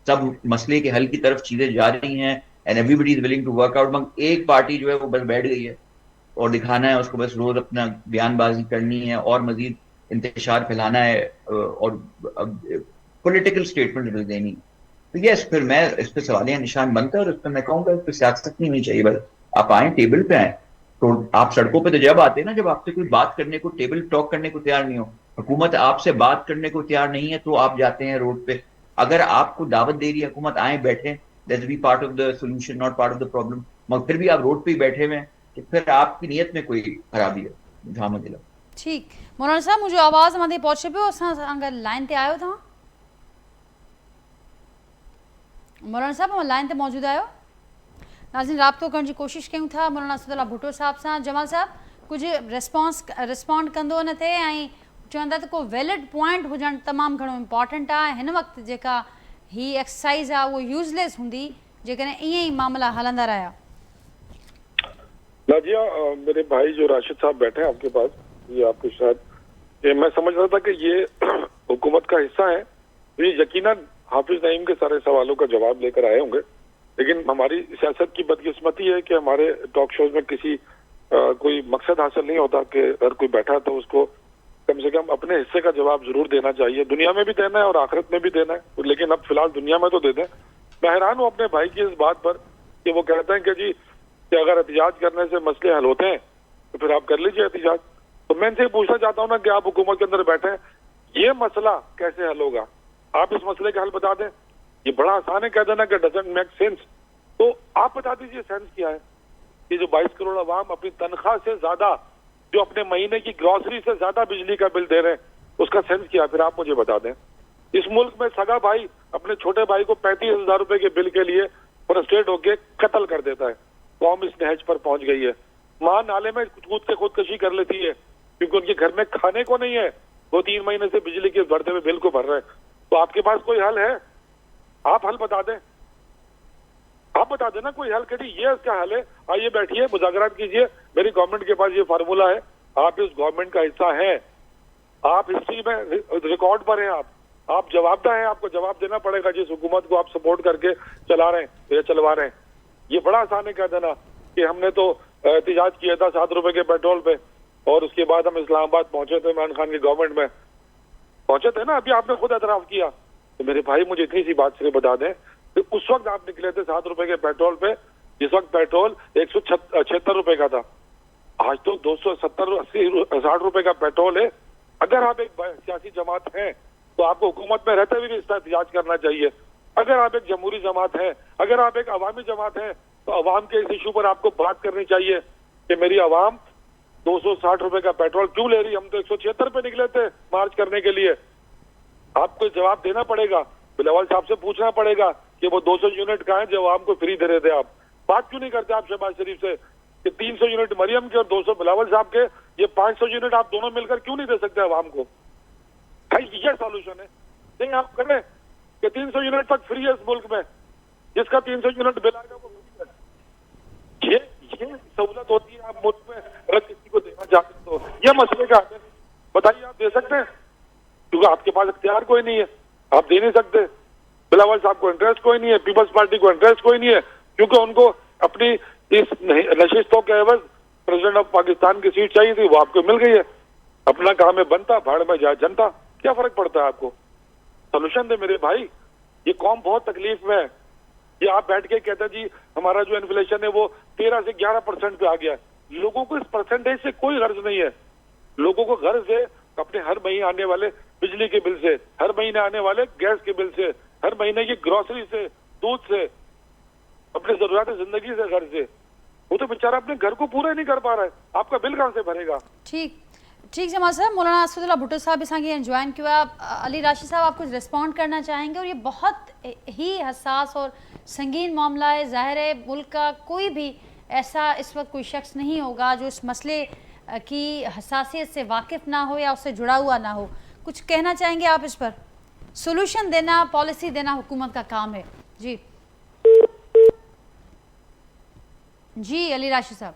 सब मसले के हल की तरफ चीजें जा रही हैं and everybody is willing to work out, मगर एक पार्टी जो है वो बस बैठ गई है और दिखाना है उसको, बस रोज अपना बयानबाजी करनी है और मजीद इंतशार फैलाना है और पॉलिटिकल स्टेटमेंट देनी। तो यस, फिर मैं इस पर सवालिया निशान बनता है और इस पर मैं कहूँगा इस पर सियासत नहीं होनी चाहिए। बस आप आए, टेबल पे आए। तो आप सड़कों पे तो जब आते हैं ना, जब आपसे कोई बात करने को, टेबल टॉक करने को तैयार नहीं हो, हुकूमत आपसे बात करने को तैयार नहीं है, तो आप जाते हैं रोड पे। अगर आपको दावत दे रही है हुकूमत, आए बैठे, let's be part of the solution not part of the problem, मगर फिर भी आप रोड पे ही बैठे हुए हैं, तो फिर आपकी नीयत में कोई खराबी है जहाँ मुझे लगा। ठीक। मौलाना साहब, मुझे आवाज़ मथे पहुंचे पियो, अगर लाइन ते आयो था। मौलाना साहब लाइन ते मौजूद आयो। नाज़रीन, राब्तो करण जी कोशिश कयूं था मौलाना असदुल्ला भुट्टो साहब सां। जमाल साहब कुछ रिस्पॉन्ड कंदो न थे ऐं चवंदा त को वैलिड पॉइंट हुजणु तमामु घणो इम्पॉर्टेंट आहे। हिन वक़्तु जेका ही एक्सरसाइज़ आहे उहो यूज़लेस हूंदी जेकॾहिं ईअं ई मामला हलंदा रहिया। नाजिया, मेरे भाई जो राशिद साहब बैठे हैं आपके पास, ये आपके शायद, ये मैं समझ रहा था कि ये हुकूमत का हिस्सा है, तो ये यकीनन हाफिज नईम के सारे सवालों का जवाब लेकर आए होंगे। लेकिन हमारी सियासत की बदकिस्मती है कि हमारे टॉक शोज में किसी कोई मकसद हासिल नहीं होता कि अगर कोई बैठा तो उसको कम से कम अपने हिस्से का जवाब जरूर देना चाहिए। दुनिया में भी देना है और आखिरत में भी देना है, लेकिन अब फिलहाल दुनिया में तो दे दें। मैं हैरान हूँ अपने भाई की इस बात पर कि वो कहते हैं कि जी कि अगर एहतजाज करने से मसले हल होते हैं तो फिर आप कर लीजिए एहतजाज। तो मैं इनसे पूछना चाहता हूँ ना कि आप हुकूमत के अंदर बैठे हैं, ये मसला कैसे हल होगा? आप इस मसले का हल बता दें। ये बड़ा आसान है कह देना कि डजंट मेक सेंस, तो आप बता दीजिए सेंस क्या है। ये जो 22 करोड़ अवाम अपनी तनख्वाह से ज्यादा, जो अपने महीने की ग्रॉसरी से ज्यादा बिजली का बिल दे रहे हैं, उसका सेंस क्या है? फिर आप मुझे बता दें। इस मुल्क में सगा भाई अपने छोटे भाई को 35,000 रुपए के बिल के लिए फ्रस्ट्रेट होकर कत्ल कर देता है। कौम इस नहज पर पहुंच गई है। मां नाले में कूद के खुदकशी कर लेती है क्योंकि उनके घर में खाने को नहीं है, वो 3 महीने से बिजली के बढ़ते हुए बिल को भर रहे हैं। तो आपके पास कोई हल है? आप हल बता दें, आप बता देना कोई हल करिए, ये इसका हल है। आइए बैठिए, मुज़ाकरात कीजिए। मेरी गवर्नमेंट के पास ये फार्मूला है। आप इस गवर्नमेंट का हिस्सा हैं, आप हिस्ट्री में रिकॉर्ड पर हैं, आप जवाबदेह हैं, आपको जवाब देना पड़ेगा जिस हुकूमत को आप सपोर्ट करके चला रहे हैं या चलवा रहे हैं। ये बड़ा आसान है कह देना कि हमने तो एहतजाज किया था 7 रुपए के पेट्रोल पे और उसके बाद हम इस्लामाबाद पहुंचे थे, इमरान खान की गवर्नमेंट में पहुंचे थे ना, अभी आपने खुद एतराफ किया। तो मेरे भाई मुझे इतनी सी बात सिर्फ बता दें, तो उस वक्त आप निकले थे 7 रुपए के पेट्रोल पे, जिस वक्त पेट्रोल 176 रुपए का था। आज तो 270, 80, 60 रुपए का पेट्रोल है। अगर आप एक सियासी जमात हैं तो आपको हुकूमत में रहते हुए भी इसका एहतजाज करना चाहिए। अगर आप एक जमहूरी जमात हैं, अगर आप एक अवामी जमात हैं, तो अवाम के इस इशू पर आपको बात करनी चाहिए कि मेरी अवाम 260 रुपए का पेट्रोल क्यों ले रही है? हम तो 176 पे निकले थे मार्च करने के लिए। आपको जवाब देना पड़ेगा, बिलावल साहब से पूछना पड़ेगा कि वो 200 यूनिट कहाँ है जो अवाम को फ्री दे रहे थे। आप बात क्यों नहीं करते आप शहबाज शरीफ से कि 300 यूनिट मरियम के और 200 बिलावल साहब के, ये 500 यूनिट आप दोनों मिलकर क्यों नहीं दे सकते अवाम को? ये सॉल्यूशन है। नहीं आप करें कि 300 यूनिट तक फ्री है इस मुल्क में, जिसका 300 यूनिट बिल आएगा वो फ्री है। ये सहूलत होती है आप मुल्क में अगर किसी को देना चाहते तो। ये मसले का है, बताइए आप दे सकते हैं? क्योंकि आपके पास इख्तियार कोई नहीं है, आप दे नहीं सकते। बिलावल साहब को इंटरेस्ट कोई नहीं है, पीपल्स पार्टी को इंटरेस्ट कोई नहीं है, क्योंकि उनको अपनी इस नशिस्तों के एवज प्रेसिडेंट ऑफ पाकिस्तान की सीट चाहिए थी, वो आपको मिल गई है। अपना काम है बनता, भाड़ में जाए जनता। क्या फर्क पड़ता है आपको? सोल्यूशन दे मेरे भाई, ये कौम बहुत तकलीफ में है। ये आप बैठ के कहते जी हमारा जो इन्फ्लेशन है वो 13 से 11% पे आ गया। लोगों को इस परसेंटेज से कोई गर्ज नहीं है। लोगों को गर्ज है अपने हर महीने आने वाले बिजली के बिल से, हर महीने आने वाले गैस के बिल से, हर महीने की ग्रोसरी से, दूध से, अपने जरूरत जिंदगी से, घर से। वो तो बेचारा अपने घर को पूरा ही नहीं कर पा रहा है, आपका बिल कहां से भरेगा? ठीक ठीक जमात साहब, मौलाना असदुल्ला भुट्टो साहब असांखे ज्वाइन किया। अली राशिद साहब आप कुछ रिस्पॉन्ड करना चाहेंगे? और ये बहुत ही हसास और संगीन मामला है। ज़ाहिर है मुल्क का कोई भी ऐसा इस वक्त कोई शख्स नहीं होगा जो इस मसले की हसासियत से वाकिफ़ ना हो या उससे जुड़ा हुआ ना हो। कुछ कहना चाहेंगे आप इस पर? सोल्यूशन देना, पॉलिसी देना हुकूमत का काम है। जी जी अली राशिद साहब।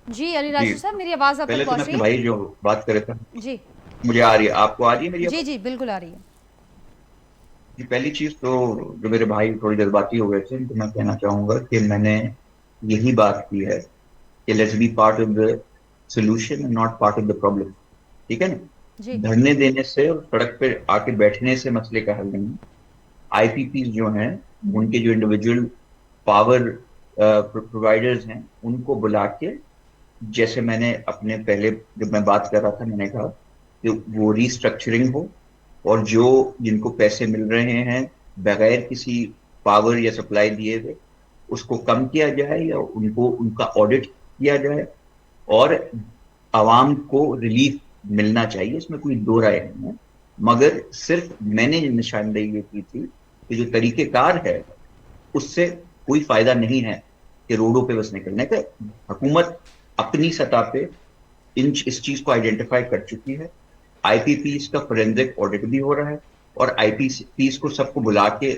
जी अली राशिद साहब, मेरी आवाज़ आप तक पहुँच रही है? भाई जो बात करे था जी मुझे आ रही है, आपको आ रही है मेरी? जी जी बिल्कुल आ रही है। जी, पहली चीज तो जो मेरे भाई थोड़ी जज्बाती हो गए थे तो मैं कहना चाहूंगा कि मैंने यही बात की है कि let's be part of the solution and not part of the problem. ठीक है ना? जी धरने देने से और सड़क पे आके बैठने से मसले का हल नहीं। आईपीपी जो हैं उनके जो इंडिविजुअल पावर प्रोवाइडर्स हैं उनको बुला के, जैसे मैंने अपने पहले जब मैं बात कर रहा था मैंने कहा कि वो रीस्ट्रक्चरिंग हो और जो जिनको पैसे मिल रहे हैं बगैर किसी पावर या सप्लाई दिए हुए उसको कम किया जाए या उनको उनका ऑडिट किया जाए और आवाम को रिलीफ मिलना चाहिए। इसमें कोई दो राय नहीं है, मगर सिर्फ मैंने निशानदेही ये की थी कि जो तरीकेकार है उससे कोई फायदा नहीं है कि रोडों पे बस निकलने का। हुकूमत अपनी सतह पे इस चीज को आइडेंटिफाई कर चुकी है। आईपीपीस का फोरेंसिक ऑडिट भी हो रहा है और आईपीपीस को सबको बुला के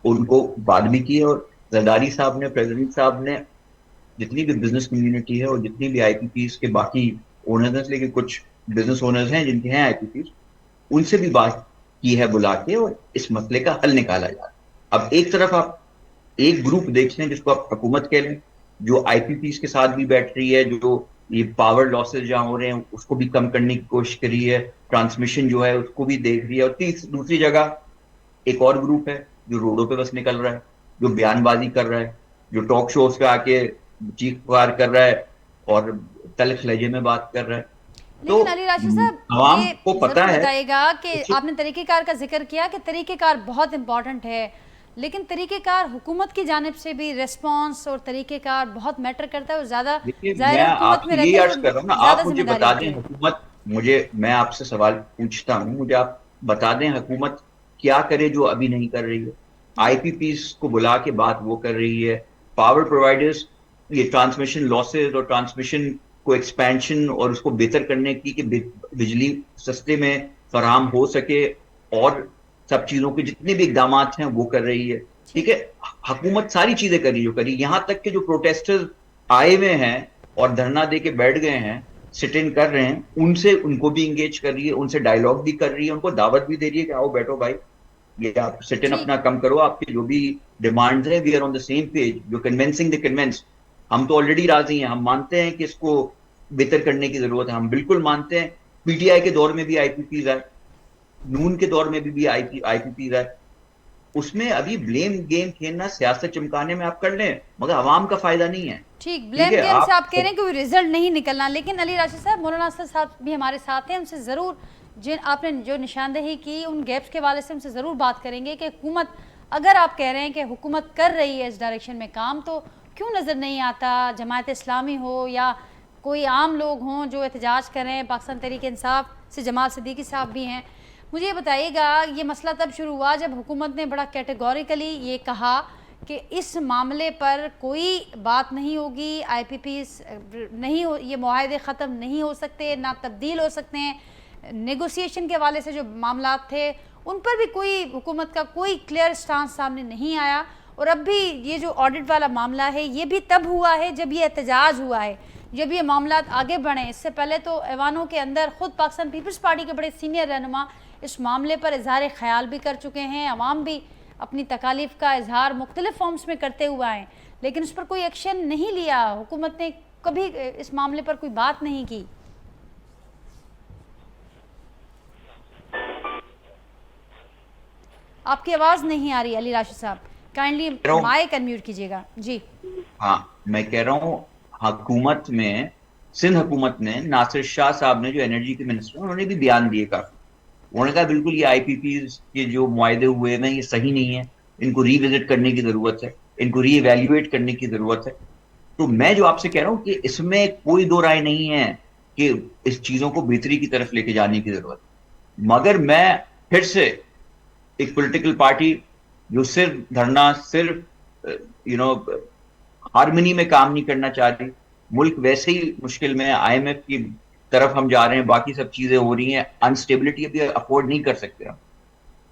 उनको बात भी की है। और जरदारी साहब ने, प्रेसिडेंट साहब ने, जितनी भी बिजनेस कम्युनिटी है और जितनी भी आईपीपीस के बाकी ओनर्स हैं, लेकिन कुछ बिजनेस ओनर्स हैं जिनके हैं आईपीपीस, उनसे भी बात की है बुला के और इस मसले का हल निकाला जाए। अब एक तरफ आप एक ग्रुप देख लें जिसको आप हुकूमत कह लें, जो आईपीपीस के साथ भी बैठ रही है, जो ये पावर लॉसेज जहां हो रहे हैं उसको भी कम करने की कोशिश कर रही है, ट्रांसमिशन जो है उसको भी देख रही है। और दूसरी जगह एक और ग्रुप है जो रोडों पे बस निकल रहा है, जो बयानबाजी कर रहा है, जो टॉक शोज पे आके चीख पुकार कर रहा है और तल्ख लहजे में बात कर रहा है। लेकिन अली राशिद साहब, आवाम ये को पता है, बताइएगा कि आपने तरीकेकार का जिक्र किया कि तरीकेकार बहुत इंपॉर्टेंट है, लेकिन तरीकेकार हुकूमत की जानिब से भी रिस्पांस और तरीकेकार बहुत मैटर करता है और ज्यादा हुकूमत में रहते हैं। आप मुझे बता दें हुकूमत, मैं आपसे सवाल पूछता हूँ, मुझे आप बता दें हुकूमत क्या करे जो अभी नहीं कर रही है? आईपीपीस को बुला के बात वो कर रही है, पावर प्रोवाइडर्स ये ट्रांसमिशन लॉसेज और ट्रांसमिशन को एक्सपेंशन और उसको बेहतर करने की कि बिजली सस्ते में फराहम हो सके और सब चीजों के जितने भी इकदाम हैं वो कर रही है। ठीक है, हुकूमत सारी चीजें कर रही है, यहाँ तक कि जो प्रोटेस्टर्स आए हुए हैं और धरना दे के बैठ गए हैं, सिट इन कर रहे हैं, उनसे उनको भी इंगेज कर रही है, उनसे डायलॉग भी कर रही है, उनको दावत भी दे रही है कि आओ बैठो भाई, ये आप सिट इन अपना कम करो, आपके जो भी डिमांड्स हैं we are on the same page, जो कन्विंसिंग द कन्विंस। हम तो ऑलरेडी राजी हैं, हम मानते हैं कि इसको बेहतर करने की जरूरत है, हम बिल्कुल मानते हैं। पीटीआई के दौर में भी आईपीपीज आए, नून के दौर में भी आईपीपीज आए, उसमें अभी ब्लेम गेम खेलना, सियासत चमकाने में आप कर लें, मगर आवाम का फायदा नहीं है। ठीक, ब्लेम गेम से आप कह रहे हैं कि कोई रिजल्ट नहीं निकलना। लेकिन अली राशिद साहब, मौलाना असद साहब भी हमारे साथ हैं, उनसे जरूर जिन आपने जो निशानदेही की उन गैप्स के वाले से उनसे जरूर बात करेंगे कि हुकूमत, अगर आप कह रहे हैं कि हुकूमत कर रही है इस डायरेक्शन में काम, तो क्यों नजर नहीं आता जमात इस्लामी हो या कोई आम लोग हों जो एहतजाज करें? पाकिस्तान तहरीक इंसाफ से जमाल सिद्दीकी साहब भी हैं। मुझे ये बताइएगा, ये मसला तब शुरू हुआ जब हुकूमत ने बड़ा कैटेगोरिकली ये कहा कि इस मामले पर कोई बात नहीं होगी, आईपीपीस नहीं हो, ये मुआहदे ख़त्म नहीं हो सकते, ना तब्दील हो सकते हैं। नेगोशिएशन के हवाले से जो मामला थे उन पर भी कोई हुकूमत का कोई क्लियर स्टांस सामने नहीं आया। और अब भी ये जो ऑडिट वाला मामला है ये भी तब हुआ है जब ये एहतजाज हुआ है, जब ये मामला आगे बढ़े। इससे पहले तो ऐवानों के अंदर ख़ुद पाकिस्तान पीपल्स पार्टी के बड़े सीनियर रहनुमा इस मामले पर इजहार ख्याल भी कर चुके हैं, अवाम भी अपनी तकालीफ का इजहार मुख्तलिफ फॉर्म्स में करते हुए आए, लेकिन उस पर कोई एक्शन नहीं लिया। हुकूमत ने कभी इस मामले पर कोई बात नहीं की? आपकी आवाज नहीं आ रही अली राशिद साहब, काइंडली माइक अनम्यूट कीजिएगा जी। हाँ, मैं कह रहा हूँ हुकूमत में, सिंध हुकूमत में नासिर शाह साहब ने, जो एनर्जी के मिनिस्टर, उन्होंने भी बयान दिए काफी। उन्होंने कहा बिल्कुल ये आईपीपीज के जो मुआहदे हुए हैं ये सही नहीं है, इनको रीविजिट करने की जरूरत है, इनको रीइवैल्यूएट करने की जरूरत है। तो मैं जो आपसे कह रहा हूँ कि इसमें कोई दो राय नहीं है कि इस चीजों को बेहतरी की तरफ लेके जाने की जरूरत है। मगर मैं फिर से, एक पॉलिटिकल पार्टी जो सिर्फ धरना, सिर्फ हारमोनी में काम नहीं करना चाह रही, मुल्क वैसे ही मुश्किल में है, आईएमएफ की तरफ हम जा रहे हैं, बाकी सब चीजें हो रही हैं, अनस्टेबिलिटी अभी अफोर्ड नहीं कर सकते हम।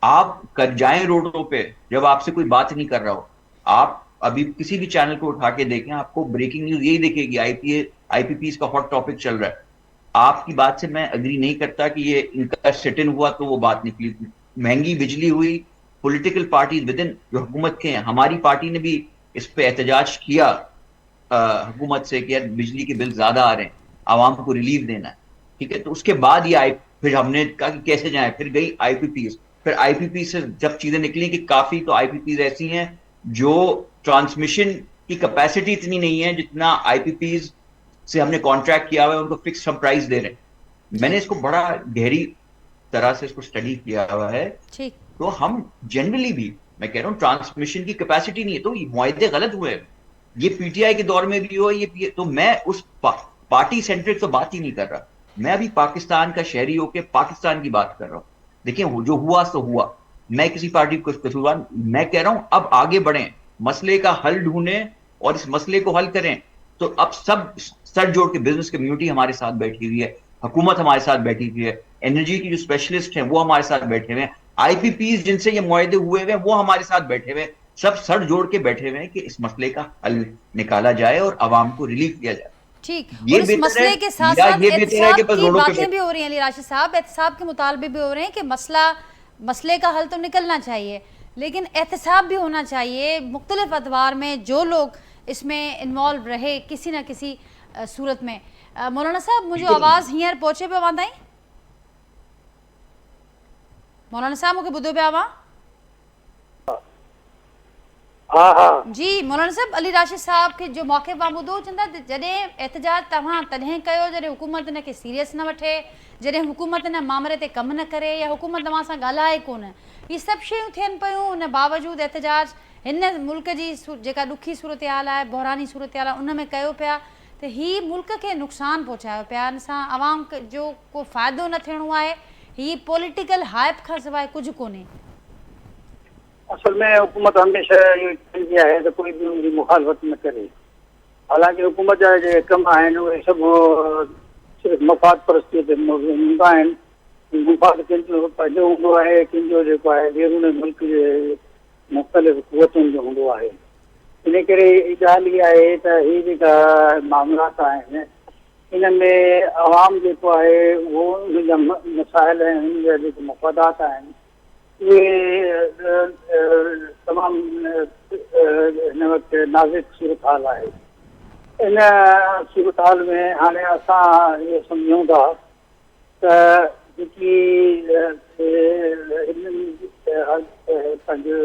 आप कर जाएं रोडों पे, जब आपसे कोई बात नहीं कर रहा हो, आप अभी किसी भी चैनल को उठा के देखें, आपको ब्रेकिंग न्यूज यही दिखेगी, आईपीपीज का हॉट टॉपिक चल रहा है। आपकी बात से मैं अग्री नहीं करता कि ये इनका सिट इन हुआ तो वो बात निकली। महंगी बिजली हुई, पॉलिटिकल पार्टीज विद इन जो हुकूमत के हैं, हमारी पार्टी ने भी इस पे एहतजाज किया हुकूमत से कि यार बिजली के बिल ज्यादा आ रहे हैं, आवाम को रिलीफ देना है, ठीक है। तो उसके बाद ये फिर हमने कहा कि कैसे जाए, फिर गई आईपीपीज। फिर आईपीपी से जब चीजें निकली कि काफी तो आईपीपीज ऐसी हैं जो ट्रांसमिशन की कैपेसिटी इतनी नहीं है जितना आईपीपीज से हमने कॉन्ट्रैक्ट किया हुआ है, उनको फिक्स हम प्राइस दे रहे हैं। मैंने इसको बड़ा गहरी तरह से इसको स्टडी किया हुआ है। तो हम जनरली भी, मैं कह रहा हूँ, ट्रांसमिशन की कैपेसिटी नहीं है, तो मुआहदे गलत हुए हैं। ये पीटीआई के दौर में भी हो, ये तो मैं उस पार्टी सेंट्रिक तो बात ही नहीं कर रहा। मैं अभी पाकिस्तान का शहरी होकर पाकिस्तान की बात कर रहा हूँ। देखिए, जो हुआ सो हुआ, मैं किसी पार्टी को कसूरवार, मैं कह रहा हूं अब आगे बढ़ें, मसले का हल ढूंढें और इस मसले को हल करें। तो अब सब सर जोड़ के, बिजनेस कम्युनिटी हमारे साथ बैठी हुई है, हुकूमत हमारे साथ बैठी हुई है, एनर्जी की जो स्पेशलिस्ट हैं वो हमारे साथ बैठे हुए हैं, आईपीपीज जिनसे ये मुआहदे हुए हैं वो हमारे साथ बैठे हुए हैं, सब सर जोड़ के बैठे हुए हैं कि इस मसले का हल निकाला जाए और आवाम को रिलीफ दिया जाए। ठीक, और इस मसले के साथ साथ एहतसाब की बातें भी हो रही हैं अली राशिद साहब, एहतसाब के मुतालबे भी हो रहे हैं कि मसले का हल तो निकलना चाहिए, लेकिन एहतसाब भी होना चाहिए। मुख्तलिफ अदवार में जो लोग इसमें इन्वॉल्व रहे किसी न किसी सूरत में। मौलाना साहब, मुझे आवाज़ हींअर पहुंचे पे आवाज़ आई? मौलाना साहब मूंखे ॿुधो पिया हुआ? हाँ हाँ जी मौलाना साहब, अली राशिद साहब के जो मौक़े वां ॿुधो, चवंदा जॾहिं एहतजाज तव्हां तॾहिं कयो जॾहिं हुकूमत इन खे सीरियस न वठे, जॾहिं हुकूमत इन मामले ते कमु न करे या हुकूमत तव्हां सां ॻाल्हाए कोन। इहे सभु शयूं थियनि पियूं, उन बावजूदि एहतजाज हिन मुल्क जी जेका ॾुखी सूरत हाल आहे, बहरानी सूरत हाल आहे, उन में कयो पिया, त हीअ मुल्क खे नुक़सानु पहुचायो पिया। इन सां आवाम जो को फ़ाइदो न थियणो आहे, हीअ पॉलिटिकल हाइप खां सवाइ कुझु कोन्हे। असल में हुकूमत हमेशा ये कंदी आहे त कोई भी उनकी मुखालफत न करे। हालांकि हुकूमत जा जे कम आहिनि उहे सभु सिर्फ़ु मफ़ाद परस्ती ते हूंदा आहिनि। मुफ़ाद कंहिंजो पंहिंजो हूंदो आहे, कंहिंजो जेको आहे बैरून मुल्क जे मुख़्तलिफ़ क़ुवतुनि जो हूंदो आहे। इन करे ॻाल्हि इहा आहे त हीअ जेका मामलात आहिनि, इन में आवाम जेको आहे उहो उन जा मसाइल ऐं उन जा जेके मफ़ादात आहिनि उहे तमामु हिन वक़्तु नाज़ुक सूरत हाल आहे। इन सूरत हाल में हाणे असां इहो सम्झूं था त जेकी पंहिंजो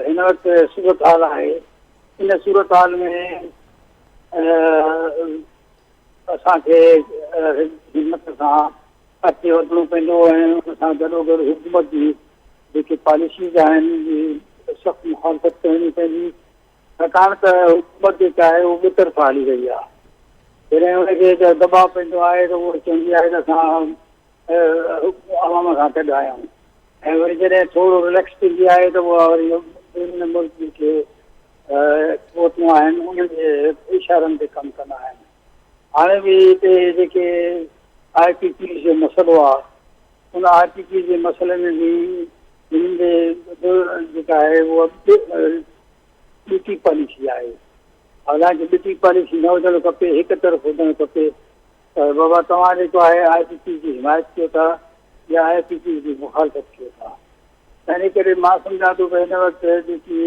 हिन वक़्तु सूरत हाल आहे, इन सूरत हाल में असांखे हिम्मत सां अॻिते वधिणो पवंदो ऐं उन सां गॾोगॾु हुकूमत जी जेके पॉलिसीज़ आहिनि सख़्तु मुखालफ़त करणी पवंदी। छाकाणि त हुकूमत जेका आहे उहा ॿ तरफ़ा हली रही आहे। जॾहिं हुनखे दबाव पवंदो आहे त उहो चवंदी आहे त असां आवाम सां गॾु आहियूं, ऐं वरी जॾहिं थोरो रिलैक्स थींदी आहे त उहा वरी ॿियनि मुल्क जेके क़ुवतूं आहिनि उन्हनि जे इशारनि ते कमु कंदा आहिनि। हाणे बि हिते जेके आईपीपी जो मसइलो आहे, उन आईपीपी जे मसइले में बि हिननि जे जेका आहे उहा ॿिटी पॉलिसी आहे। हालांकि ॿिटी पॉलिसी न हुजणु खपे, हिकु तरफ़ हुजणु खपे। त बाबा तव्हां जेको आहे आईपीपी जी हिमायत कयो था या आईपीपी जी मुखालफ़त कयो था। इन करे मां सम्झां थो त हिन वक़्तु जेकी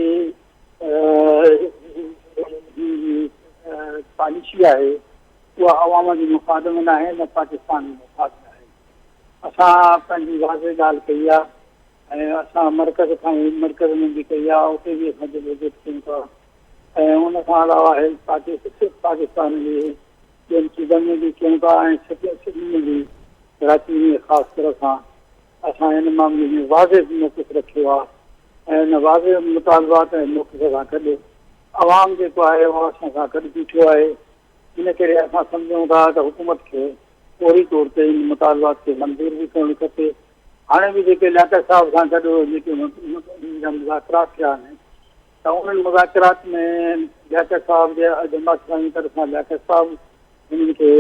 पॉलिसी आहे उहा अवाम जी मुफ़ाद में न आहे न पाकिस्तान जी मुफ़ाद में आहे। असां पंहिंजी वाज़े ॻाल्हि कई आहे ऐं असां मर्कज़ में बि कई आहे, उते बि असां विज़िट कयूं था ऐं उन खां अलावा पाकिस्तान जे ॿियनि सूबनि में बि कयूं था ऐं सिटी में बि कराची में ख़ासि तरह सां असां हिन मामले में वाज़े मौक़िफ़ रखियो आहे ऐं हिन वाज़े मुतालबात ऐं मौक़िफ़ सां गॾु अवाम जेको आहे उहो असां सां गॾु बीठो आहे। इन करे असां सम्झूं था त हुकूमत खे फौरी तौर ते इन मुतालबात खे मंज़ूर बि करणु खपे। हाणे बि जेके लियाकत साहिब सां गॾु जेके मुज़ाकरात थिया आहिनि त उन्हनि मुज़ाकरात में लियाकत साहिब जे जमात इस्लामी तरफ़ सां लियाकत साहिब हिननि खे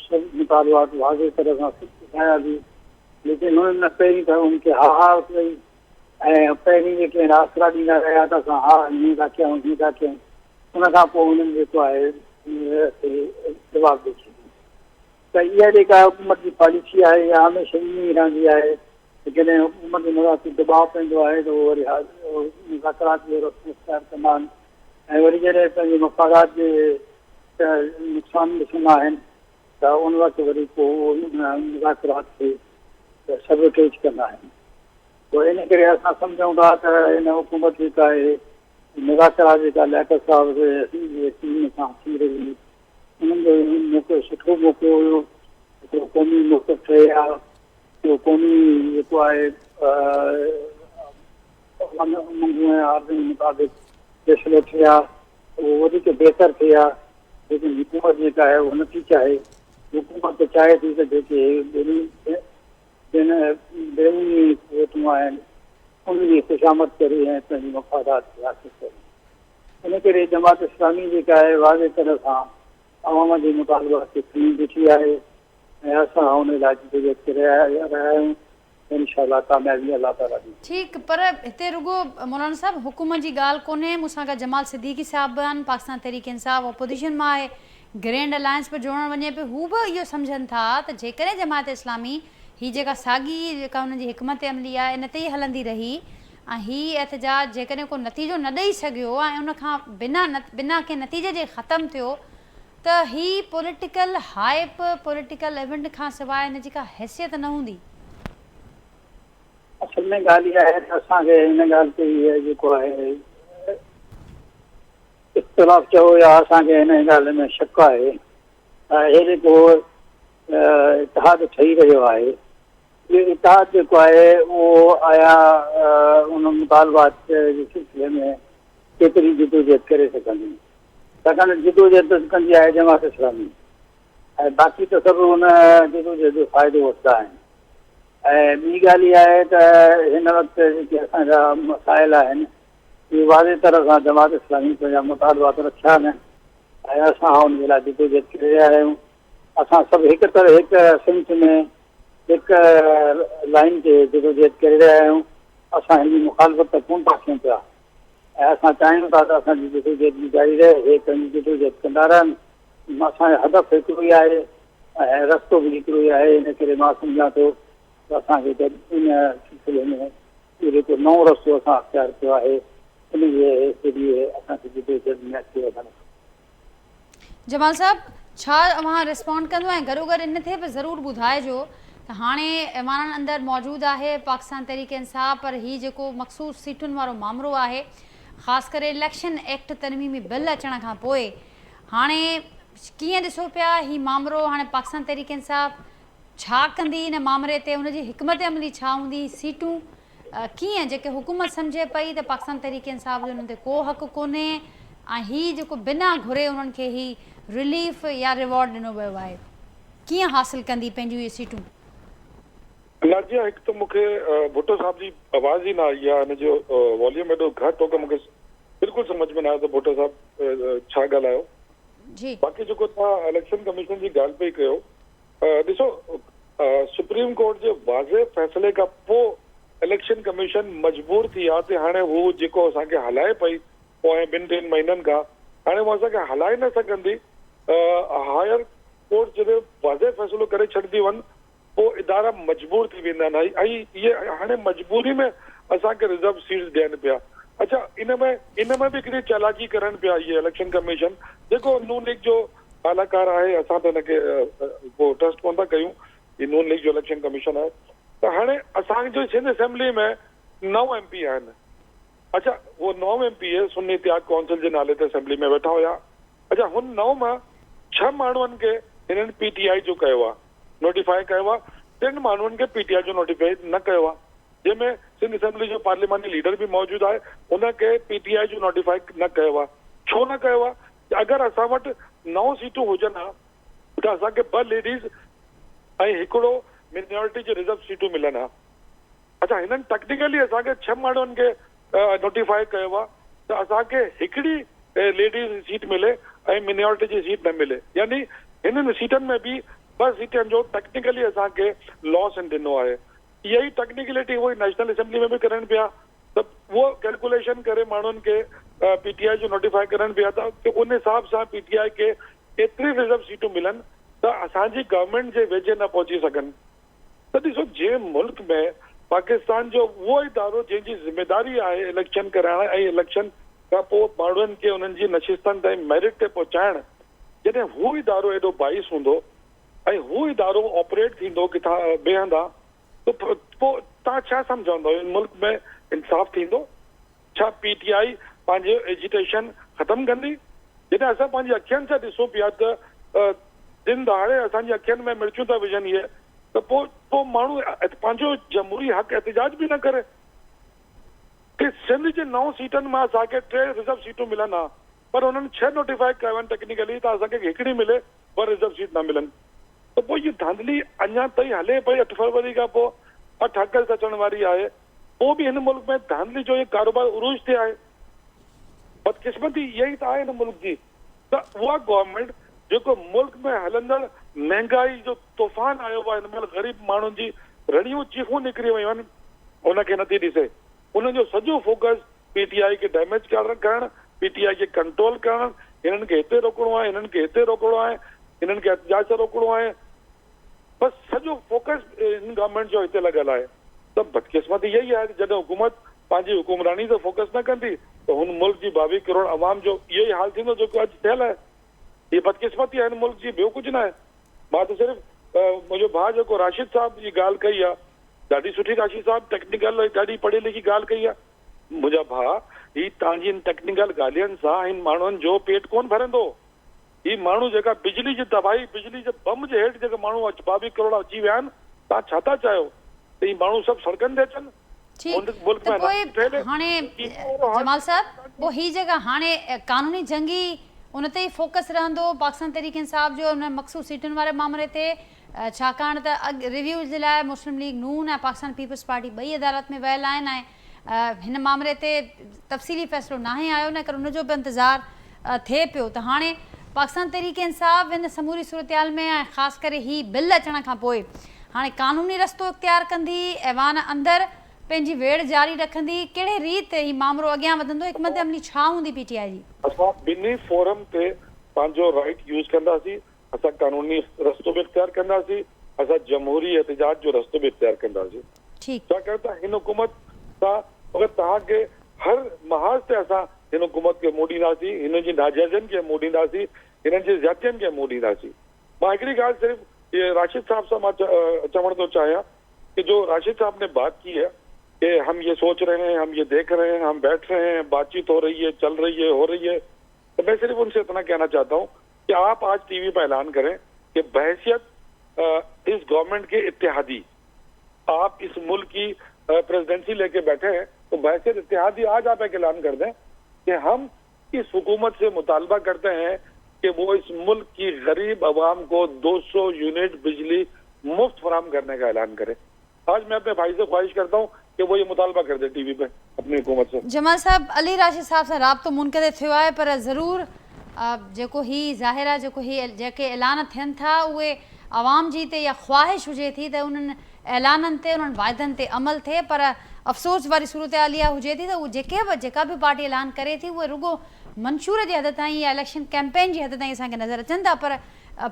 सभु मुतालबात वाज़े तरह सां ॿुधाया बि, लेकिन हुननि पहिरीं त उनखे हा कई ऐं पहिरीं जेके आसरा ॾींदा रहिया त असां हा हीअं था कयूं हीअं था कयूं, उनखां पोइ हुननि जेको आहे जवाबु ॾेई छॾियो। त इहा जेका हुकूमत जी पॉलिसी आहे इहा हमेशह ईअं ई रहंदी आहे त जॾहिं हुकूमत जे मथां दबाव पवंदो आहे त उहो वरी मुज़ाकरात जो रस्तो इख्तियार कंदा आहिनि ऐं वरी जॾहिं पंहिंजे मफ़ादात जे नुक़सान ॾिसंदा आहिनि त उन वक़्तु वरी पोइ मुज़ाकरात खे सबोटेज कंदा आहिनि। पोइ इन करे असां सम्झूं था त हिन हुकूमत जेका आहे मुज़ाकरात जेका लियाकत साहिब जे टीम सां थी रही हुई उन्हनि जो मौक़ो सुठो मौक़ो हुयो, हिकिड़ो क़ौमी मौक़िफ़ ठहे आहे, उहो क़ौमी जेको आहे आर्मी मुताबिक़ फ़ैसिलो थिया उहो वधीक बहितर थिया। लेकिन हुकूमत जेका आहे उहो नथी चाहे, हुकूमत चाहे थी त जेके बेरूनी क़ुवतूं आहिनि उनजी ख़ुशामद करे ऐं पंहिंजी मफ़ादात हासिल करे। इन करे जमात इस्लामी जेका आहे वाज़े तरह सां अवाम जे मुतालबात खे खणी बीठी आहे ऐं असां हुन लाइ जदोजहद करे रहिया आहियूं। इंशाअल्लाह कामयाबी अल्लाह ताला ॾींदी। ठीकु, पर हिते रुगो मौलाना साहब हुकूमत जी ॻाल्हि कोन्हे, मूंसां गॾु जमाल सिद्दीकी साहिब आहिनि, पाकिस्तान तहरीक इंसाफ़ अपोजिशन मां आहे, ग्रैंड अलायंस पर जोड़णु वञे पियो। हू बि इहो सम्झनि था त जेकॾहिं जमात इस्लामी हीअ जेका साॻी जेका हुनजी हिकमत अमली आहे इन ते ई हलंदी रही ऐं हीअ एहतजाज जेकॾहिं को नतीजो न ॾेई सघियो ऐं उनखां बिना कंहिं नतीजे जे ख़तमु थियो त हीअ पॉलिटिकल हाइप पॉलिटिकल इवेंट खां सवाइ हिन जी का हैसियत न हूंदी। असल में ॻाल्हि इहा आहे त असांखे हिन ॻाल्हि ते इहा जेको आहे इख़्तिलाफ़ चयो या असांखे हिन ॻाल्हि में शक आहे त हे जेको इतिहाद ठही रहियो आहे इहो इतिहाद जेको आहे उहो आया उन मुतालबात जे सिलसिले में केतिरी जदोजहद करे सघंदी, छाकाणि जदोजहद कंदी आहे जमात इस्लामी ऐं बाक़ी त सभु हुन जदोजहद जो फ़ाइदो वठंदा आहिनि। ऐं ॿी ॻाल्हि इहा आहे त हिन वक़्तु जेके असांजा मसाइल आहिनि इहे वाज़े तरह सां जमात इस्लामी पंहिंजा मुतालबात रखिया आहिनि ऐं असां हुन जे लाइ जदोजहद करे रहिया आहियूं। असां सभु हिकु सिंट में हिकु लाइन ते जदोजहद करे रहिया आहियूं। असां हिन जी मुखालफ़त त कोन था कयूं पिया ऐं असां चाहियूं था त असांजी जदोजहद बि जारी रहे, हे पंहिंजी जदोजहद कंदा रहनि। असांजो हदफ़ हिकिड़ो ई आहे ऐं रस्तो बि हिकिड़ो ई आहे। इन करे मां सम्झां थो त असांखे इन सिलसिले में इहो जेको नओं रस्तो असां अख़्तियार कयो आहे उन जे ज़रिए असांखे जदोजहद में अची वञणु। जमाल साहब छा अवां रिस्पॉन्ड कंदो ऐं गॾो गॾु इन ते बि ज़रूरु ॿुधाइजो त हाणे इमाननि अंदरि मौजूदु आहे पाकिस्तान तहरीक इंसाफ़ पर हीउ जेको मख़सूस सीटुनि वारो मामिलो आहे ख़ासि करे इलेक्शन एक्ट तरमीमी बिल अचण खां पोइ हाणे कीअं ॾिसो पिया हीउ मामिलो हाणे पाकिस्तान तहरीक इंसाफ़ छा कंदी हिन मामले ते, हुनजी हिकमत अमली छा हूंदी, सीटूं कीअं जेके हुकूमत सम्झे पई त पाकिस्तान तहरीक इंसाफ़ जो हुन ते को हक़ु कोन्हे ऐं हीउ जेको बिना घुरे उन्हनि खे ही रिलीफ या रिवॉर्ड ॾिनो वियो आहे, कीअं हासिल कंदी पंहिंजूं इहे सीटूं? नाज़िया, हिकु त मूंखे भुट्टो साहिब जी आवाज़ ई न आई आहे, हिन जो वॉल्यूम एॾो घटि हो कि मूंखे बिल्कुलु सम्झ में न आयो त भुट्टो साहिब छा ॻाल्हायो। जी बाक़ी जेको तव्हां इलेक्शन कमीशन जी ॻाल्हि पई कयो, ॾिसो सुप्रीम कोर्ट जे वाज़े फ़ैसिले खां पोइ इलेक्शन कमीशन मजबूर थी आहे त हाणे हू जेको असांखे हलाए पई पोइ 2-3 महीननि खां हाणे उहा असांखे हलाए न सघंदी। हायर कोर्ट जॾहिं वाज़े फ़ैसिलो करे छॾंदी वञ पोइ इदारा मजबूर थी वेंदा आहिनि ऐं इहे हाणे मजबूरी में असांखे रिज़र्व सीट्स ॾियनि पिया। अच्छा, इन में बि हिकिड़ी चालाकी करनि पिया इहे इलेक्शन कमीशन जेको नून लीग जो कलाकार आहे, असां त हिनखे को ट्रस्ट कोन था कयूं, ही नून लीग जो इलेक्शन कमीशन आहे। त हाणे असांजो सिंध असेंबली में 9 MP आहिनि। अच्छा, वो 9 MP सुन्नी इतिहाद काउंसिल जे नाले ते असेंबली में वेठा हुया। अच्छा, हुन 9 मां 6 माण्हुनि खे हिननि PTI जो कयो आहे, नोटिफाई कयो आहे। 3 माण्हुनि खे PTI जो नोटिफाई न कयो आहे, जंहिंमें सिंध असेंबली जो पार्लियामानी लीडर बि मौजूदु आहे, उनखे PTI जो नोटिफाई न कयो आहे। छो न कयो आहे? अगरि असां वटि 9 सीटूं हुजनि हा त असांखे 2 लेडीज़ ऐं हिकिड़ो मिनोरिटी जो रिजर्व सीटूं मिलनि हा। अच्छा, हिननि टेक्निकली असांखे 6 माण्हुनि खे नोटिफाई कयो आहे त असांखे हिकिड़ी लेडीज़ सीट मिले ऐं मिनोरिटी जी सीट न मिले, यानी हिननि सीटनि में बि 2 सीटनि जो टेक्निकली असांखे लॉस ॾिनो आहे। इहा ई टेक्निकलिटी उहो ई नेशनल असेंबली में बि करनि पिया, त उहो कैलकुलेशन करे माण्हुनि खे PTI जो नोटिफाई करनि पिया था कि उन हिसाब सां PTI खे एतिरी रिजर्व सीटूं मिलनि त असांजी गवर्नमेंट जे वेझे न पहुची सघनि। त ॾिसो, जंहिं मुल्क में पाकिस्तान जो उहो इदारो जंहिंजी ज़िम्मेदारी आहे इलेक्शन कराइण ऐं इलेक्शन खां पोइ माण्हुनि खे उन्हनि जी नशिस्तनि ताईं मेरिट ते पहुचाइण, जॾहिं हू इदारो एॾो बाइस हूंदो ऐं हू इदारो ऑपरेट थींदो किथां ॿिए हंधा, त पोइ तव्हां छा सम्झंदो इन मुल्क में इंसाफ़ थींदो? छा PTI पंहिंजो एजिटेशन ख़तमु कंदी? जॾहिं असां पंहिंजी अखियुनि सां ॾिसूं पिया त दिन दहाड़े असांजी अखियुनि में मिर्चूं था विझनि इहे, त पोइ माण्हू पंहिंजो जमहूरी हक़ एहतिजाज बि न करे कि सिंध जे 9 सीटनि मां असांखे 3 रिजर्व सीटूं मिलनि हा, पर उन्हनि 6 नोटिफाई कयो आहिनि टेक्निकली, त असांखे हिकिड़ी मिले 2 रिजर्व सीट न मिलनि। त पोइ इहा धांधली अञा ताईं हले पई। 8 फरवरी खां पोइ 8 अगस्त अचण वारी आहे, पोइ बि हिन मुल्क में धांधली जो इहो कारोबार उरूज ते आहे। बदकिस्मती इहा ई त आहे हिन मुल्क जी। त उहा गवर्नमेंट जेको मुल्क में हलंदड़ महांगाई जो तूफ़ान आयो आहे, हिन महिल ग़रीब माण्हुनि जी रड़ियूं चीखूं निकिरी वियूं आहिनि, उनखे नथी ॾिसे। उनजो सॼो फोकस PTI खे डैमेज करणु, PTI खे कंट्रोल करणु, हिननि खे हिते रोकणो आहे, हिननि खे हिते रोकणो आहे, हिननि खे एहतिजाज सां रोकणो आहे, बसि सॼो फोकस हिन गवर्नमेंट जो हिते लॻल आहे। त बदकिस्मती इहा ई आहे, जॾहिं हुकूमत पंहिंजी हुकुमरानी ते फोकस न कंदी त हुन मुल्क जी 22 करोड़ अवाम जो इहो ई हाल थींदो जेको अॼु थियल आहे। हीअ बदकिस्मती आहे हिन मुल्क जी, ॿियो कुझु न आहे। मां त सिर्फ़ु मुंहिंजो भाउ जेको राशिद साहब जी ॻाल्हि कई आहे, ॾाढी सुठी राशिद साहब टेक्निकल ॾाढी पढ़ी लिखी ॻाल्हि कई आहे। मुंहिंजा भाउ, ही तव्हांजी इन टेक्निकल ॻाल्हियुनि सां हिन माण्हुनि जो पेट कोन भरंदो। ही माण्हू जेका बिजली जी तबाही, बिजली जे बम जे हेठि जेके माण्हू 22 करोड़ अची विया आहिनि, तव्हां छा था चाहियो त ही माण्हू सभु सड़कनि ते अचनि? हाणे जमाल साहब, पोइ ही जगह हाणे कानूनी जंगी उन ते ई फोकस रहंदो पाकिस्तान तहरीक इंसाफ जो उन मखसूस सीटुनि वारे मामले ते, छाकाणि त रिव्यू जे लाइ मुस्लिम लीग नून ऐं पाकिस्तान पीपल्स पार्टी ॿई अदालत में वियल आहिनि ऐं हिन मामले ते तफ़सीली फ़ैसिलो नाहे आयो, इन करे उनजो बि इंतज़ारु थिए पियो। त हाणे पाकिस्तान तहरीक इंसाफ हिन समूरी सूरतहाल में ऐं ख़ासि करे ही बिल अचण खां पोइ हाणे कानूनी रस्तो इख्तियार कंदी, ऐवान अंदरि पंहिंजी वेड़ जारी रखंदी, कहिड़े रीति ही मामलो अॻियां वधंदो, हिकमत अमली छा हूंदी PTI जी? असां ॿिन्ही फोरम ते पंहिंजो राइट यूज़ कंदासीं, असां कानूनी रस्तो बि इख्तियार कंदासीं, असां जमहूरी एहतिजाज जो रस्तो बि इख्तियार कंदासीं। छाकाणि त हिन हुकूमत सां अगरि तव्हांखे हर महाज़ ते असां हिन हुकूमत खे मुंहुं ॾींदासीं, हिन जी नाजाइज़ियुनि खे मुंहुं ॾींदासीं, हिननि जी ज़्यादतियुनि खे मुंहुं ॾींदासीं। मां हिकिड़ी ॻाल्हि सिर्फ़ु राशिद साहब सां मां चवणु थो चाहियां कि जो राशिद साहब ने बात की है कि हम ये सोच रहे हैं, हम ये देख रहे हैं, हम बैठ रहे हैं, बातचीत हो रही है, चल रही है, हो रही है, तो मैं सिर्फ उनसे इतना कहना चाहता हूँ कि आप आज TV पर ऐलान करें कि बहैसियत इस गवर्नमेंट के इत्तेहादी, आप इस मुल्क की प्रेसिडेंसी लेके बैठे हैं, तो बहैसियत इत्तेहादी आज आप एक ऐलान कर दें कि हम इस हुकूमत से मुतालबा करते हैं कि वो इस मुल्क की गरीब आवाम को 200 यूनिट बिजली मुफ्त फराहम करने का ऐलान करे। आज मैं अपने भाई से ख्वाहिश करता हूँ कि वो ये मुतालबा कर दे TV पे अपनी हुकूमत से। जमाल साहब, अली राशिद साहब सां राब्तो मुनक़िद थियो आहे, पर ज़रूर जेको ही ज़ाहिर आहे, जेको ही जेके ऐलान थियनि था उहे आवाम जी ते या ख्वाहिश हुजे थी त उन्हनि ऐलाननि ते, उन्हनि वाइदनि ते अमल थिए, पर अफ़सोस वारी सूरत हाल इहा हुजे थी त उहे जेका बि पार्टी ऐलान करे थी उहे रुगो मंशूर जे हद ताईं या इलेक्शन कैंपेन जी हद ताईं असांखे नज़र अचनि था, पर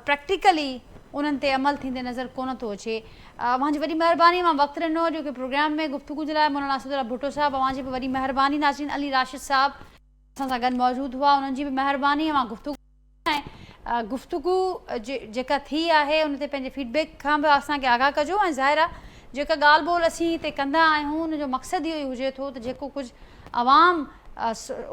प्रैक्टिकली उन्हनि ते अमल थींदे नज़र कोन थो अचे। अवांजी वॾी महिरबानी, मां वक़्तु ॾिनो जो कि प्रोग्राम में गुफ़्तगू जे लाइ। मौलाना असदुल्ला भुट्टो साहब, अवांजी बि वॾी महिरबानी। नाज़रीन, अली राशिद साहब असां सां गॾु मौजूदु हुआ, उन्हनि जी बि महिरबानी। मां गुफ़्तगू गुफ़्तगू जेका थी आहे उन ते पंहिंजे फीडबैक खां बि असांखे आगाह कजो। ऐं ज़ाहिर आहे जेका ॻाल्हि ॿोल असीं हिते कंदा आहियूं उनजो मक़सदु इहो ई हुजे थो त जेको कुझु आवाम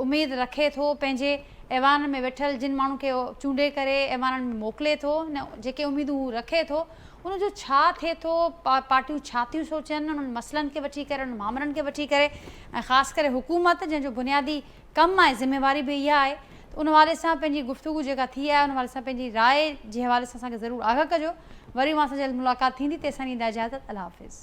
उमेदु रखे थो पंहिंजे ऐवान में वेठल जिन माण्हू खे चूंडे करे ऐवाननि में मोकिले थो न जेके उमेदूं हू रखे थो उनजो छा थिए थो, पार्टियूं छा थियूं सोचनि उन्हनि मसइलनि खे वठी करे, उन्हनि मामलनि खे वठी करे, ऐं ख़ासि करे हुकूमत जंहिंजो बुनियादी कमु आहे, ज़िम्मेवारी बि इहा आहे। उन हवाले सां पंहिंजी गुफ़्तगू जेका थी आहे उन हवाले सां पंहिंजी राय जे हवाले सां असांखे ज़रूरु आगाह कजो। वरी मां सां जल्द मुलाक़ात थींदी, तेसिताईं ॾींदा इजाज़त। अल्लाह हाफ़िज़।